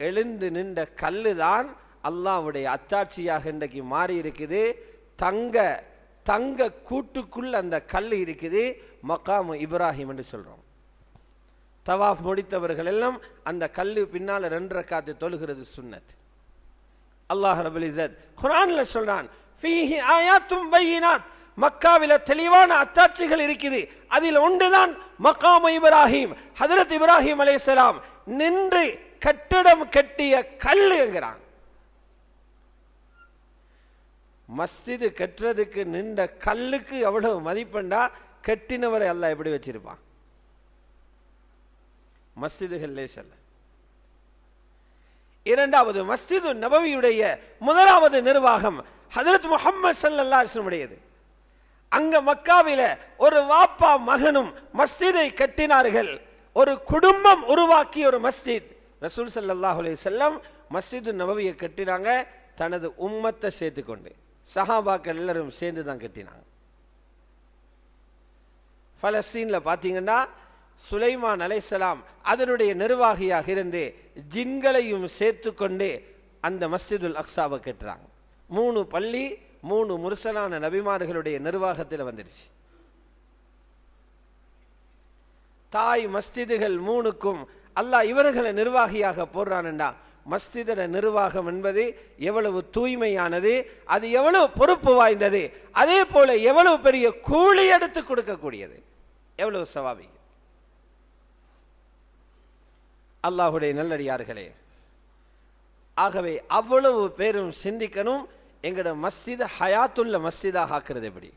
எழுந்து நின்ற கல்லு தான் அல்லாஹ்வுடைய அத்தாட்சியாக இன்றைக்கு மாறி இருக்குது. தங்க கூட்டுக்குள் அந்த கல் இருக்குது. மகாமு இப்ராஹிம் என்று சொல்றோம். தவாஃப் முடித்தவர்கள் எல்லாம் அந்த கல்லு பின்னால 2 ரக்காத்து தொழுகிறது சுன்னத். அல்லாஹ் ரப்பல் இஸ்ஸத் குர்ஆன்ல சொல்றான், ஃபீஹி ஆயாத்தும் பையினாத், மக்காவில தெளிவான அத்தாட்சிகள் இருக்குது. அதில் ஒன்றுதான் மகாமு இப்ராஹிம். ஹதரத் இப்ராஹிம் அலைஹிஸ்ஸலாம் நின்று கட்டடம் கட்டிய கல்லுங்கிறான். மஸ்ஜிது கட்டுறதுக்கு நின்ற கல்லுக்கு எவ்வளவு மதிப்பெண்டா, கட்டினவரை அல்லாஹ் எப்படி வச்சிருப்பான். மஸ்ஜிதுகள் லேசல்ல. இரண்டாவது மஸ்ஜிது நபவியுடைய முதலாவது நிர்வாகம் ஹதரத் முஹம்மது ஸல்லல்லாஹு அலைஹி வஸல்லம் உடையது. அங்க மக்காவில ஒரு வாப்பா மகனும் மஸ்ஜிதை கட்டினார்கள். ஒரு குடும்பம் உருவாக்கிய ஒரு மஸ்ஜித். ரசூல் ஸல்லல்லாஹு அலைஹி வஸல்லம் மஸ்ஜிது நபவியை கட்டினாங்க தனது உம்மத்தை சேர்த்துக்கொண்டு. சஹாபாக்கள் எல்லாரும் சேர்ந்து தான் கட்டினாங்க. பலஸ்தீனில் பார்த்தீங்கன்னா சுலைமான் அலைஹிஸ்ஸலாம் அதனுடைய நிர்வாகியாக இருந்து ஜின்களையும் சேர்த்து கொண்டு அந்த மஸ்ஜிதுல் அக்ஸாவை கட்டுறாங்க. 3 பள்ளி 3 முர்சலான நபிமார்களுடைய நிர்வாகத்தில் வந்துருச்சு. தாய் மஸ்ஜிதுகள் 3க்கும் அல்லாஹ் இவர்களை நிர்வாகியாக போடுறான்டா. மஸ்ஜிதோட நிர்வாகம் என்பது எவ்வளவு தூய்மையானது, அது எவ்வளவு பொறுப்பு வாய்ந்தது, அதே போல எவ்வளவு பெரிய கூலி எடுத்து கொடுக்கக்கூடியது, எவ்வளவு சவாபி. அல்லாஹ்வுடைய நல்லடியார்களே, ஆகவே அவ்வளவு பேரும் சிந்திக்கணும், எங்களோட மஸ்ஜித் ஹயாத்துள்ள மஸ்ஜிதாக ஆக்குறது எப்படி.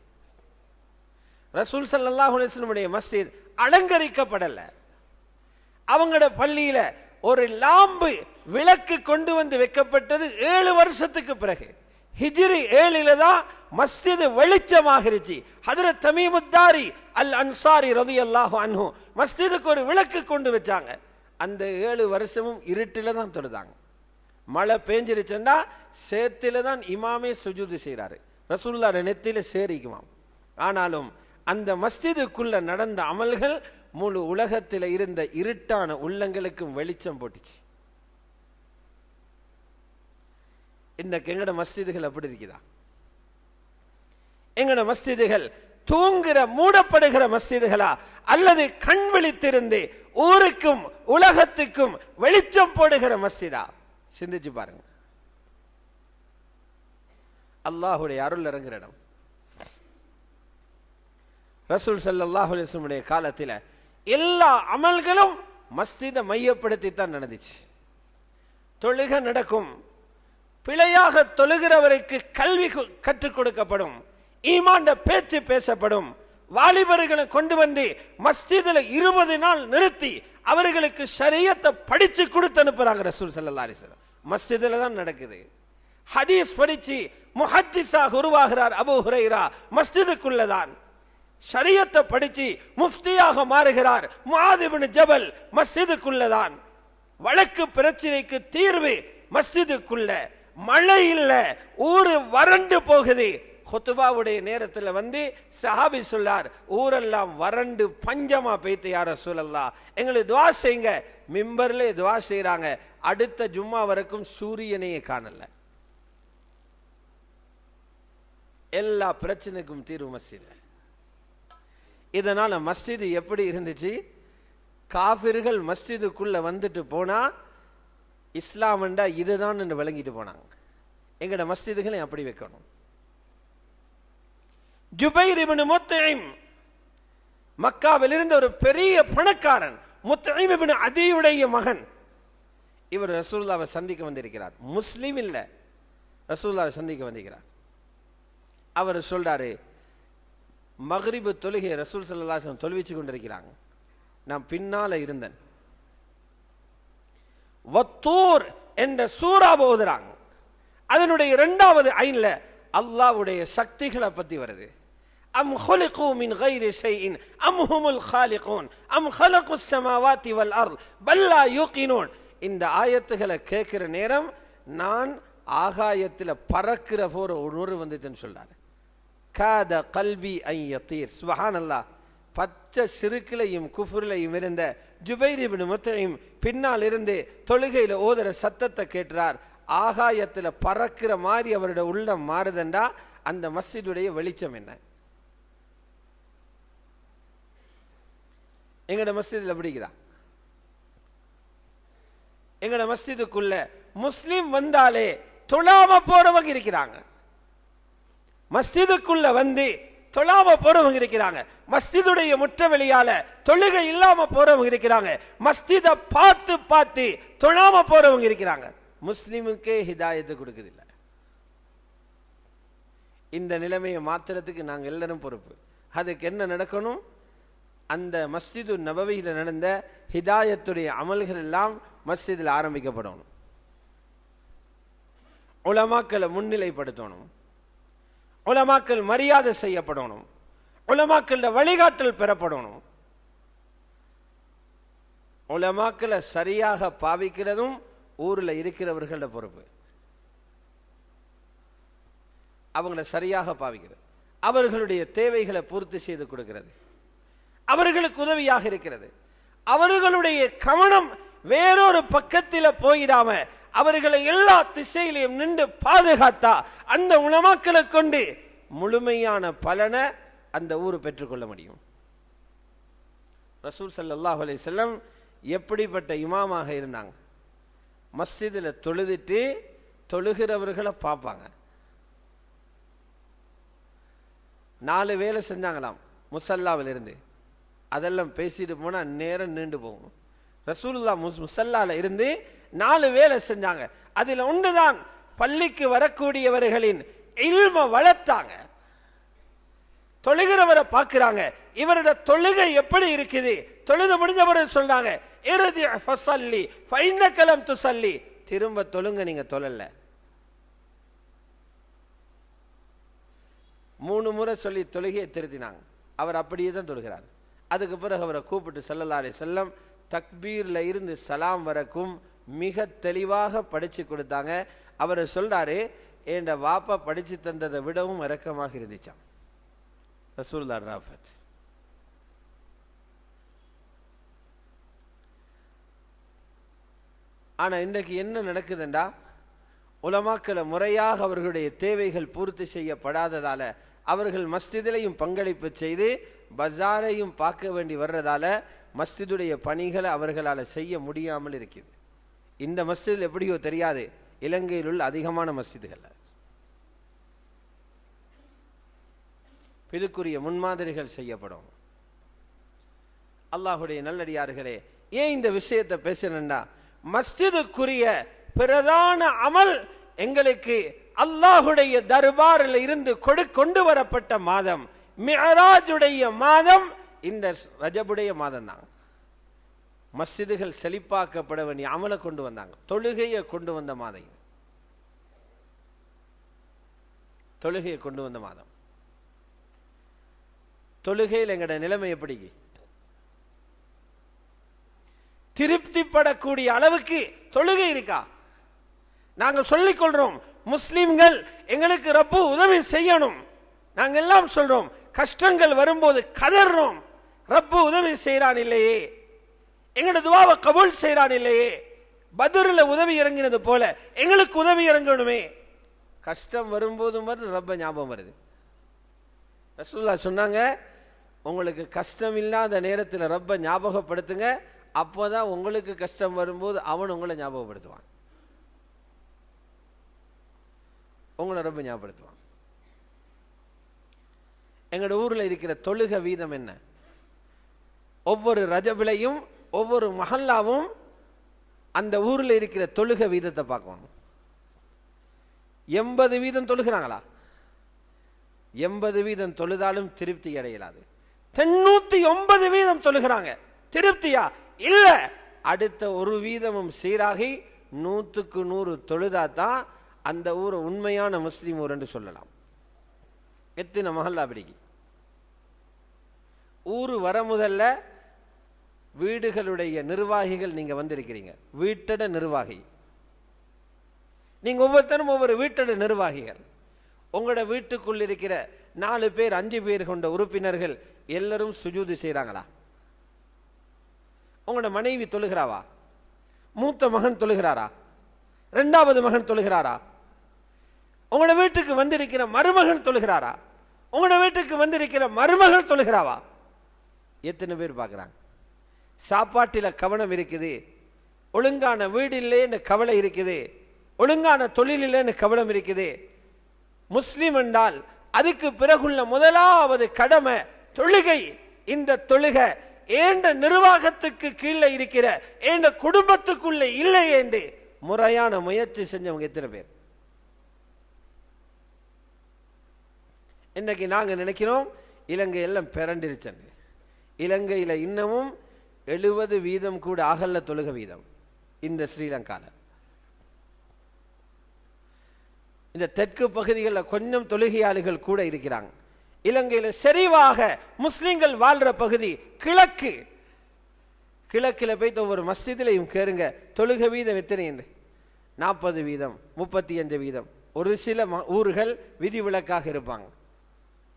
ரசூல் ஸல்லல்லாஹு அலைஹி வஸல்லம் மஸ்ஜித் அலங்கரிக்கப்படல. அவங்களோட பள்ளியில ஒரு லாம்பு விளக்கு கொண்டு வந்து வைக்கப்பட்டது 7 வருஷத்துக்கு பிறகு. ஹிஜ்ரி 7ல தான் மஸ்ஜித் வெளிச்சமாகிருச்சு. ஹஜ்ரத் தமீமுத்தாரி அல் அன்சாரி ரலியல்லாஹு அன்ஹு மஸ்ஜிதுக்கு ஒரு விளக்கு கொண்டு வச்சாங்க. அந்த 7 வருஷமும் இருட்டில தான் தொழுதாங்க. மழை பெஞ்சிருச்சுன்னா சேத்தில தான் இமாமே சுஜூது செய்கிறாரு. ரசூலுல்லாஹ் நெத்தில சேரிக்குமாம். ஆனாலும் அந்த மஸ்ஜிதுக்குள்ள நடந்த அமல்கள் முழு உலகத்தில் இருந்த இருட்டான உள்ளங்களுக்கும் வெளிச்சம் போட்டுச்சு. இன்னைக்கு எங்கட மஸ்ஜிதுகள் அப்படி இருக்குதா? எங்கட மஸ்ஜிதுகள் தூங்குற மூடப்படுகிற மஸ்ஜிதுகளா, அல்லது கண் விழித்திருந்து ஊருக்கும் உலகத்துக்கும் வெளிச்சம் போடுகிற மஸ்ஜிதா? சிந்திச்சு பாருங்க. அல்லாஹுடைய அருள் இறங்குற இடம். ரசூல் ஸல்லல்லாஹு அலைஹி வஸல்லம் காலத்தில் எல்லா அமல்களும் மஸ்ஜிதை மையப்படுத்தி தான் நடந்துச்சு. தொழுகை நடக்கும், பிழையாக தொழுகிறவருக்கு கல்வி கற்றுக் கொடுக்கப்படும், ஈமான் பேச்சு பேசப்படும். வாலிபர்களை கொண்டு வந்து மஸ்ஜிதில் 20 நாள் நிறுத்தி அவர்களுக்கு ஷரியத்தை படிச்சு கொடுத்து அனுப்புறாங்க ரசூல் ஸல்லல்லாஹு அலைஹி வஸல்லம். மஸ்ஜிதில் தான் நடக்குது. ஹதீஸ் படிச்சு முஹத்திஸாக உருவாகிறார் அபூ ஹுரைரா, மஸ்ஜிதுக்குள்ளதான். ஷரியத்தை படிச்சு முஃப்தியாக மாறுகிறார் முஆத் இப்னு ஜபல், மஸ்ஜிதுக்குள்ளதான். வழக்கு பிரச்சனைக்கு தீர்வு மஸ்ஜிதுக்குள்ள. மழை இல்ல, ஊரு வறண்டு போகுது. ஹுத்பாவுடைய நேரத்தில் வந்து சஹாபி சொல்லார், ஊரெல்லாம் வறண்டு பஞ்சமா பெய்து யா ரசூலல்லாஹ், எங்களுக்கு துஆ செய்யுங்க. மிம்பர்ல துஆ செய்றாங்க. அடுத்த ஜும்மா வரைக்கும் சூரியனையே காணல. எல்லா பிரச்சனைக்கும் தீர்வு மஸ்ஜித். இதனால மஸ்ஜித் எப்படி இருந்துச்சு? காஃபிர்கள் மஸ்ஜிதுக்குள்ள வந்துட்டு போனா இஸ்லாம்ண்டா இதுதான் என்று விளங்கிட்டு போனாங்க. எங்கட மஸ்ஜிதுகளை அப்படி வைக்கணும். ஜுபைர் இப்னு முத்இம், மக்காவில் இருந்த ஒரு பெரிய பணக்காரன், முத்இம் இப்னு அதியுடைய மகன். இவர் ரசூலுல்லாஹ்வை சந்திக்க வந்திருக்கிறார். முஸ்லிம் இல்ல, ரசூலுல்லாஹ்வை சந்திக்க வந்திருக்கிறார். அவர் சொல்றாரு, மக்ரிபு தொழுகை ரசூல் ஸல்லல்லாஹு அலைஹி வஸல்லம் தொழுவிச்சு கொண்டிருக்கிறாங்க. நான் பின்னால இருந்தேன். வத்தூர் என்ற சூரா ஓதுறாங்க. அதனுடைய 2வது ஐன்ல அல்லாஹ்வுடைய சக்திகளை பத்தி வருது. அம் خلقوا من غير شيء أم هم الخالقون أم خلقوا السماوات والأرض بل لا يوقنون. இந்த ஆயத்துகளை கேட்கிற நேரம் நான் ஆகாயத்தில் பறக்கிற போற உணர்வு வந்துச்சுன்னு சொல்றாரு. காத கல்வி ஐ யத்தீர். சுப்ஹானல்லாஹ். பச்சை சிறுக்கிலையும் குஃப்ரிலையும் இருந்த ஜுபைர் இப்னு முத்இம் பின்னால் இருந்து தொழுகையில ஓதுற சத்தத்தை கேட்டார். ஆகாயத்தில் பறக்கிற மாதிரி அவருடைய உள்ளம் மாறுதண்டா அந்த மஸ்ஜிதுடைய வெளிச்சம் என்ன? எங்கட மஸ்ஜிதில் பிடிக்குதா? எங்கட மஸ்ஜிதுக்குள்ள முஸ்லிம் வந்தாலே தொழாம போறவங்க இருக்கிறாங்க. மஸ்ஜிதுக்குள்ள வந்து தொழாம போறவங்க இருக்கிறாங்க. மஸ்ஜிதுடைய முற்ற வெளியால தொழுகை இல்லாம போறவங்க இருக்கிறாங்க. மஸ்ஜிதை பார்த்து பார்த்து தொழாம போறவங்க இருக்கிறாங்க. முஸ்லிமுக்கே ஹிதாயத்தை கொடுக்குதில்ல. இந்த நிலைமையை மாத்திரத்துக்கு நாங்கள் எல்லாரும் பொறுப்பு. அதுக்கு என்ன நடக்கணும்? அந்த மஸ்ஜிது நபவியில் நடந்த ஹிதாயத்துடைய அமல்கள் எல்லாம் மஸ்ஜிதில் ஆரம்பிக்கப்படணும். உலமாக்களை முன்னிலைப்படுத்தணும். உலமாக்கள் மரியாதை செய்யப்படணும். உலமாக்கள வழிகாட்டல் பெறப்படணும். உலமாக்களை சரியாக பாவிக்கிறதும் ஊர்ல இருக்கிறவர்களோட பொறுப்பு. அவங்கள சரியாக பாவிக்கிறது, அவர்களுடைய தேவைகளை பூர்த்தி செய்து கொடுக்கிறது, அவர்களுக்கு உதவியாக இருக்கிறது. அவர்களுடைய கவனம் வேறொரு பக்கத்தில் போயிடாம அவர்களை எல்லா திசையிலையும் நின்று பாதுகாத்தா அந்த உலமாக்களை கொண்டு முழுமையான பலனை அந்த ஊர் பெற்றுக்கொள்ள முடியும். ரசூல் ஸல்லல்லாஹு அலைஹி வஸல்லம் எப்படிப்பட்ட இமாமாக இருந்தாங்க? மஸ்ஜிதில் தொழுதுட்டு தொழுகிறவர்களை பார்ப்பாங்க. 4 வேலை செஞ்சாங்களாம் முசல்லாவில் இருந்து. அதெல்லாம் பேசிட்டு போனா நேரம் நீண்டு போகும். ரசூலுல்லாஹ் முசல்லால இருந்து 4 வேலை செஞ்சாங்க. அதில் ஒன்றுதான் பள்ளிக்கு வரக்கூடியவர்களின் இல்ம வளர்த்தாங்க. தொழுகிறவரை பார்க்கிறாங்க, இவரோட தொழுகை எப்படி இருக்குது? தொழுது முடிஞ்சவரை சொல்றாங்க, இர்ஜி ஃபஸல்லி ஃபஇன்னக லம் துஸல்லி, திரும்ப தொழுங்க, நீங்க தொழல. 3 முறை சொல்லி தொழுகையை திருத்தினாங்க. அவர் அப்படியே தான் தொழுகிறார். அதுக்கு பிறகு அவரை கூப்பிட்டு ஸல்லல்லாஹு அலைஹி வஸல்லம் தக்பீர்ல இருந்து சலாம் வரைக்கும் மிக தெளிவாக படிச்சு கொடுத்தாங்க. அவர் சொல்றாரு, என் வாப்பா படிச்சு தந்ததை விடவும் இரக்கமாக இருந்துச்சாம். ரசூலுல்லாஹ் ராஃபத். ஆனா இன்றைக்கு என்ன நடக்குதுண்டா, உலமாக்களை முறையாக அவர்களுடைய தேவைகள் பூர்த்தி செய்யப்படாததால அவர்கள் மஸ்ஜிதிலையும் பங்களிப்பு செய்து பஜாரையும் பார்க்க வேண்டி வர்றதால மஸ்ஜிதுடைய பணிகளை அவர்களால் செய்ய முடியாமல் இருக்குது. இந்த மஸ்ஜிதில் எப்படியோ தெரியாது, இலங்கையில் உள்ள அதிகமான மஸ்ஜிதுகள் இதுக்குரிய முன்மாதிரிகள் செய்யப்படும். அல்லாஹுடைய நல்லடியார்களே, ஏன் இந்த விஷயத்தை பேசுறேன்டா, மஸ்ஜிதுக்குரிய பிரதான அமல் எங்களுக்கு அல்லாஹுடைய தர்பாரில் இருந்து கொண்டு வரப்பட்ட மாதம் மிஅராஜுடைய மாதம் இந்த ரஜபுடைய மாதம் தான். மஸ்ஜிதுகள் செழிப்பாக்கப்பட வேண்டிய அமலை கொண்டு வந்தாங்க, தொழுகையை கொண்டு வந்த மாதம், தொழுகையை கொண்டு வந்த மாதம். தொழுகையில் எங்கட நிலைமை எப்படி? திருப்திப்படக்கூடிய அளவுக்கு தொழுகை இருக்கா? நாங்கள் சொல்லிக் கொள்றோம், முஸ்லிம்கள் எங்களுக்கு ரப்பு உதவி செய்யணும். நாங்கள் எல்லாம் சொல்றோம், கஷ்டங்கள் வரும்போது கதறோம், ரப்பு உதவி செய்யறான் இல்லையே, எங்களோட துவாவை கபூல் செய்யறான் இல்லையே, பத்ரில் உதவி இறங்கினது போல எங்களுக்கு உதவி இறங்கணுமே. கஷ்டம் வரும்போதும் வருது, ரப்ப ஞாபகம் வருது. ரசூலுல்லாஹ் சொன்னாங்க, உங்களுக்கு கஷ்டம் இல்லாத நேரத்தில் ரப்ப ஞாபகப்படுத்துங்க, அப்போதான் உங்களுக்கு கஷ்டம் வரும்போது அவன் உங்களை ஞாபகப்படுத்துவான், உங்களை ரப்ப ஞாபகப்படுத்துவான். எங்களோட ஊரில் இருக்கிற தொழுகை வீதம் என்ன? ஒவ்வொரு ரஜபிலையும் ஒவ்வொரு மஹல்லாவும் அந்த ஊரில் இருக்கிற தொழுகை வீதத்தை பார்க்கணும். 80 வீதம் தொழுகிறாங்களா? 80 வீதம் தொழுதாலும் திருப்தி அடையலாது. 99 வீதம் தொழுகிறாங்க, திருப்தியா இல்ல. அடுத்த ஒரு வீதமும் சீராகி 100க்கு 100 தொழுதாதான் அந்த ஊர் உண்மையான முஸ்லீம் ஊர் என்று சொல்லலாம். எத்தனை மஹல்லா பிடிக்கி ஊரு வர முதல்ல வீடுகளுடைய நிர்வாகிகள் நீங்க வந்திருக்கிறீங்க, வீட்டட நிர்வாகி நீங்க, ஒவ்வொருத்தரும் ஒவ்வொரு வீட்டோட நிர்வாகிகள். உங்களோட வீட்டுக்குள் இருக்கிற 4 பேர் 5 பேர் கொண்ட உறுப்பினர்கள் எல்லாரும் சுஜூது செய்யறாங்களா? உங்களோட மனைவி தொழுகிறாவா? மூத்த மகன் தொழுகிறாரா? 2வது மகன் தொழுகிறாரா? உங்களோட வீட்டுக்கு வந்திருக்கிற மருமகன் தொழுகிறாரா? உங்களோட வீட்டுக்கு வந்திருக்கிற மருமகள் தொழுகிறாவா? எத்தனை பேர் பார்க்கிறாங்க? சாப்பாட்டில கவனம் இருக்குது, ஒழுங்கான வீடு இல்லைன்னு கவலை இருக்குது, ஒழுங்கான தொழில் இல்லைன்னு கவனம் இருக்குது. முஸ்லிம் என்றால் அதுக்கு பிறகுள்ள முதலாவது கடமை தொழுகை. இந்த தொழுகை ஏண்ட நிர்வாகத்துக்கு கீழே இருக்கிற ஏண்ட குடும்பத்துக்குள்ள இல்லை என்று முறையான முயற்சி செஞ்சவங்க எத்தனை பேர்? இன்னைக்கு நாங்க நினைக்கிறோம் இலங்கை எல்லாம் பிறண்டிருச்சு. இலங்கையில இன்னமும் 70 வீதம் கூட ஆகல்ல தொழுகை வீதம். இந்த ஸ்ரீலங்கால இந்த தெற்கு பகுதிகளில் கொஞ்சம் தொழுகையாளிகள் கூட இருக்கிறாங்க. இலங்கையில செறிவாக முஸ்லிம்கள் வாழ்ற பகுதி கிழக்கு. கிழக்கில் போய் ஒவ்வொரு மஸ்ஜிதிலையும் கேளுங்க, தொழுகை வீதம் எத்தனை என்று? 40 வீதம், 35 வீதம். ஒரு சில ஊர்கள் விதிவிலக்காக இருப்பாங்க.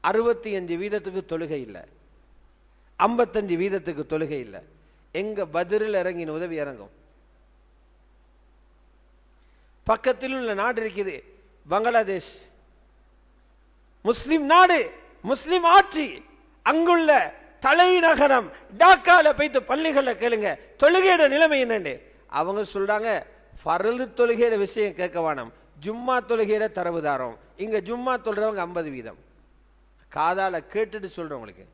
65 வீதத்துக்கு தொழுகை இல்லை, 55 வீதத்துக்கு தொழுகை இல்லை. எங்க பத்ரில் இறங்கின உதவி இறங்கும்? பக்கத்தில் உள்ள நாடு இருக்குது பங்களாதேஷ், முஸ்லிம் நாடு, முஸ்லிம் ஆட்சி. அங்குள்ள தலைநகரம் டாக்கால போய்த்து பள்ளிகளை கேளுங்க, தொழுகையோட நிலைமை என்னன்னு. அவங்க சொல்றாங்க, ஃபர்லு தொழுகையோட விஷயம் கேட்க வேணாம், ஜும்மா தொழுகையோட தரவுதாரம். இங்க ஜும்மா தொழுறவங்க 50 வீதம். காதால கேட்டுட்டு சொல்றவங்களுக்கு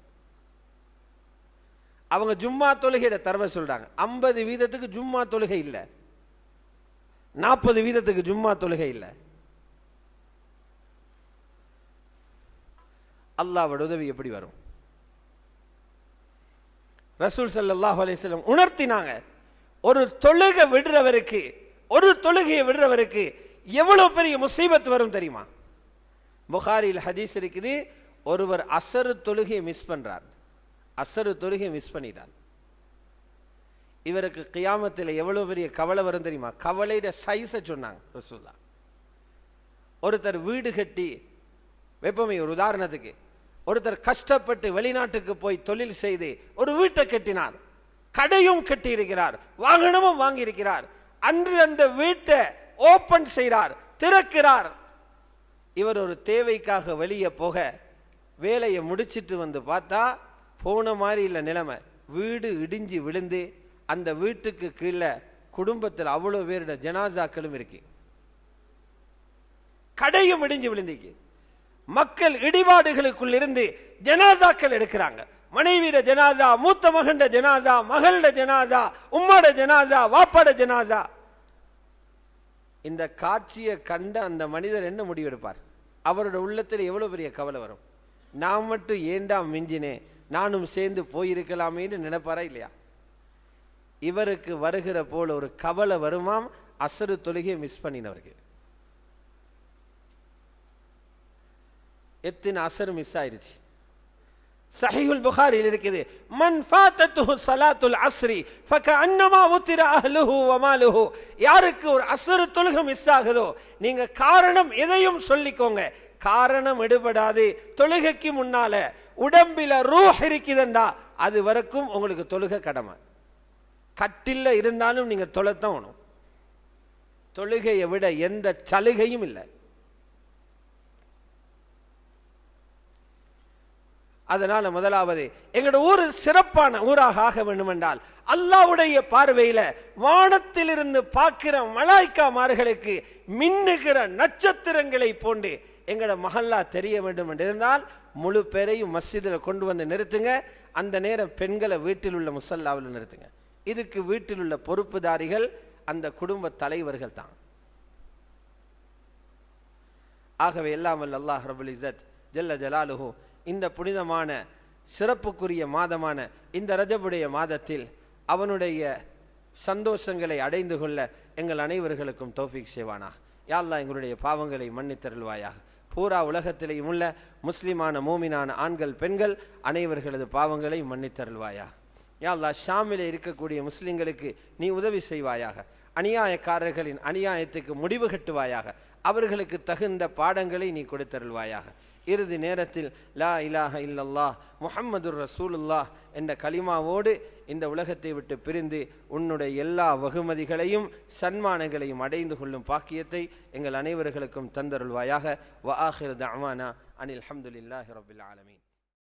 அவங்க ஜும்மா தொழுகையோட தரவை சொல்றாங்க. 50 வீதத்துக்கு ஜும்மா தொழுகை இல்லை, 40 வீதத்துக்கு ஜும்மா தொழுகை இல்லை. அல்லாஹ்வோட உதவி எப்படி வரும்? ரசூல் ஸல்லல்லாஹு அலைஹி வஸல்லம் உணர்த்தினாங்க, ஒரு தொழுகை விடுறவருக்கு, ஒரு தொழுகையை விடுறவருக்கு எவ்வளவு பெரிய முசீபத் வரும் தெரியுமா? புகாரியில் ஹதீஸ் இருக்குது, ஒருவர் அசரு தொழுகையை மிஸ் பண்றார், அசரு தொழுகையை மிஸ் பண்ணிட்டார், இவருக்கு கியாமத்தில் எவ்வளவு பெரிய கவலை வரும் தெரியுமா? கவலையோட சைஸை சொன்னாங்க ரசூலுல்லாஹ். ஒருத்தர் வீடு கட்டி, வெப்பமை ஒரு உதாரணத்துக்கு, ஒருத்தர் கஷ்டப்பட்டு வெளிநாட்டுக்கு போய் தொழில் செய்து ஒரு வீட்டை கட்டினார், கடையும் கட்டி இருக்கிறார், வாகனமும் வாங்கி இருக்கிறார். அன்று அந்த வீட்டை ஓபன் செய்கிறார், திறக்கிறார். இவர் ஒரு தேவைக்காக வெளியே போக வேலையை முடிச்சிட்டு வந்து பார்த்தா போன மாதிரி இல்லை நிலைமை. வீடு இடிஞ்சு விழுந்து அந்த வீட்டுக்கு கீழே குடும்பத்தில் அவ்வளோ பேருடைய ஜனாசாக்களும் இருக்கு. கடையும் இடிஞ்சு விழுந்திருக்கு. மக்கள் இடிபாடுகளுக்குள் இருந்து ஜனாசாக்கள் எடுக்கிறாங்க. மனைவிட ஜனாதா, மூத்த மகண்ட ஜனாதா, மகளோட ஜனாதா, உம்மாட ஜனாதா, வாப்பாட ஜனாதா. இந்த காட்சியை கண்ட அந்த மனிதர் என்ன முடிவெடுப்பார்? அவரோட உள்ளத்தில் எவ்வளவு பெரிய கவலை வரும். நான் மட்டும் ஏண்டா மிஞ்சினே, நானும் சேர்ந்து போயிருக்கலாமேன்னு நினைப்பாரா இல்லையா? இவருக்கு வருகிற போல ஒரு கவலை வருமாம். அசரு தொழுகையை மிஸ் பண்ணினவருக்கு. எத்தனை அசர் மிஸ் ஆயிருச்சு. சஹீஹுல் புகாரியில் இருக்குது, மன் ஃபாதத்துஹு ஸலாத்துல் அஸ்ரி ஃபகஅன்னமா உத்திர அஹ்லுஹு வ மாலுஹு. யாருக்கு ஒரு அஸ்ர் தொழுகை மிஸ் ஆகுதோ, நீங்க காரணம் எதையும் சொல்லிக்கோங்க, காரணம் எடுபடாது. தொழுகைக்கு முன்னால உடம்பில ரூஹ் இருக்குதுண்டா அது வரைக்கும் உங்களுக்கு தொழுகை கடமை. கட்டில்ல இருந்தாலும் நீங்க தொழத்தான் வேணும். தொழுகையை விட எந்த சலுகையும் இல்லை. அதனால முதலாவது எங்களோட ஊர் சிறப்பான ஊராக ஆக வேண்டும் என்றால் அல்லாஹ்வுடைய பார்வையில வானத்திலிருந்து பார்க்கிற மலாய்க்காமார்களுக்கு மின்னுகிற நட்சத்திரங்களை போன்று எங்களோட மஹல்லா தெரிய வேண்டும் என்று இருந்தால் முழு பேரையும் மஸ்ஜிதில் கொண்டு வந்து நிறுத்துங்க. அந்த நேரம் பெண்களை வீட்டில் உள்ள முசல்லாவில் நிறுத்துங்க. இதுக்கு வீட்டில் உள்ள பொறுப்புதாரிகள் அந்த குடும்ப தலைவர்கள் தான். ஆகவே எல்லாம் வல்ல அல்லாஹ் ரப்புல் இஸ்ஸத் ஜல்ல ஜலாலுஹு இந்த புனிதமான சிறப்புக்குரிய மாதமான இந்த ரஜபுடைய மாதத்தில் அவனுடைய சந்தோஷங்களை அடைந்து கொள்ள எங்கள் அனைவர்களுக்கும் தௌஃபீக் செய்வானா. யா அல்லாஹ் எங்களுடைய பாவங்களை மன்னித்தருள்வாயாக. பூரா உலகத்திலேயும் உள்ள முஸ்லிமான மூமினான ஆண்கள் பெண்கள் அனைவர்களது பாவங்களை மன்னித்தருள்வாயா. யா அல்லாஹ் ஷாமிலே இருக்கக்கூடிய முஸ்லிம்களுக்கு நீ உதவி செய்வாயாக. அநியாயக்காரர்களின் அநியாயத்துக்கு முடிவு கட்டுவாயாக. அவர்களுக்கு தகுந்த பாடங்களை நீ கொடுத்தருள்வாயாக. இறுதி நேரத்தில் லா இலாஹ இல்லல்லாஹ் முஹம்மதுர் ரசூலுல்லாஹ் என்ற கலிமாவோடு இந்த உலகத்தை விட்டு பிரிந்து உன்னுடைய எல்லா வகுமதிகளையும் சன்மானங்களையும் அடைந்து கொள்ளும் பாக்கியத்தை எங்கள் அனைவர்களுக்கும் தந்தருள்வாயாக. வ ஆகிரு தஅவானா அனில் ஹம்துலில்லாஹி ரப்பில் ஆலமீன்.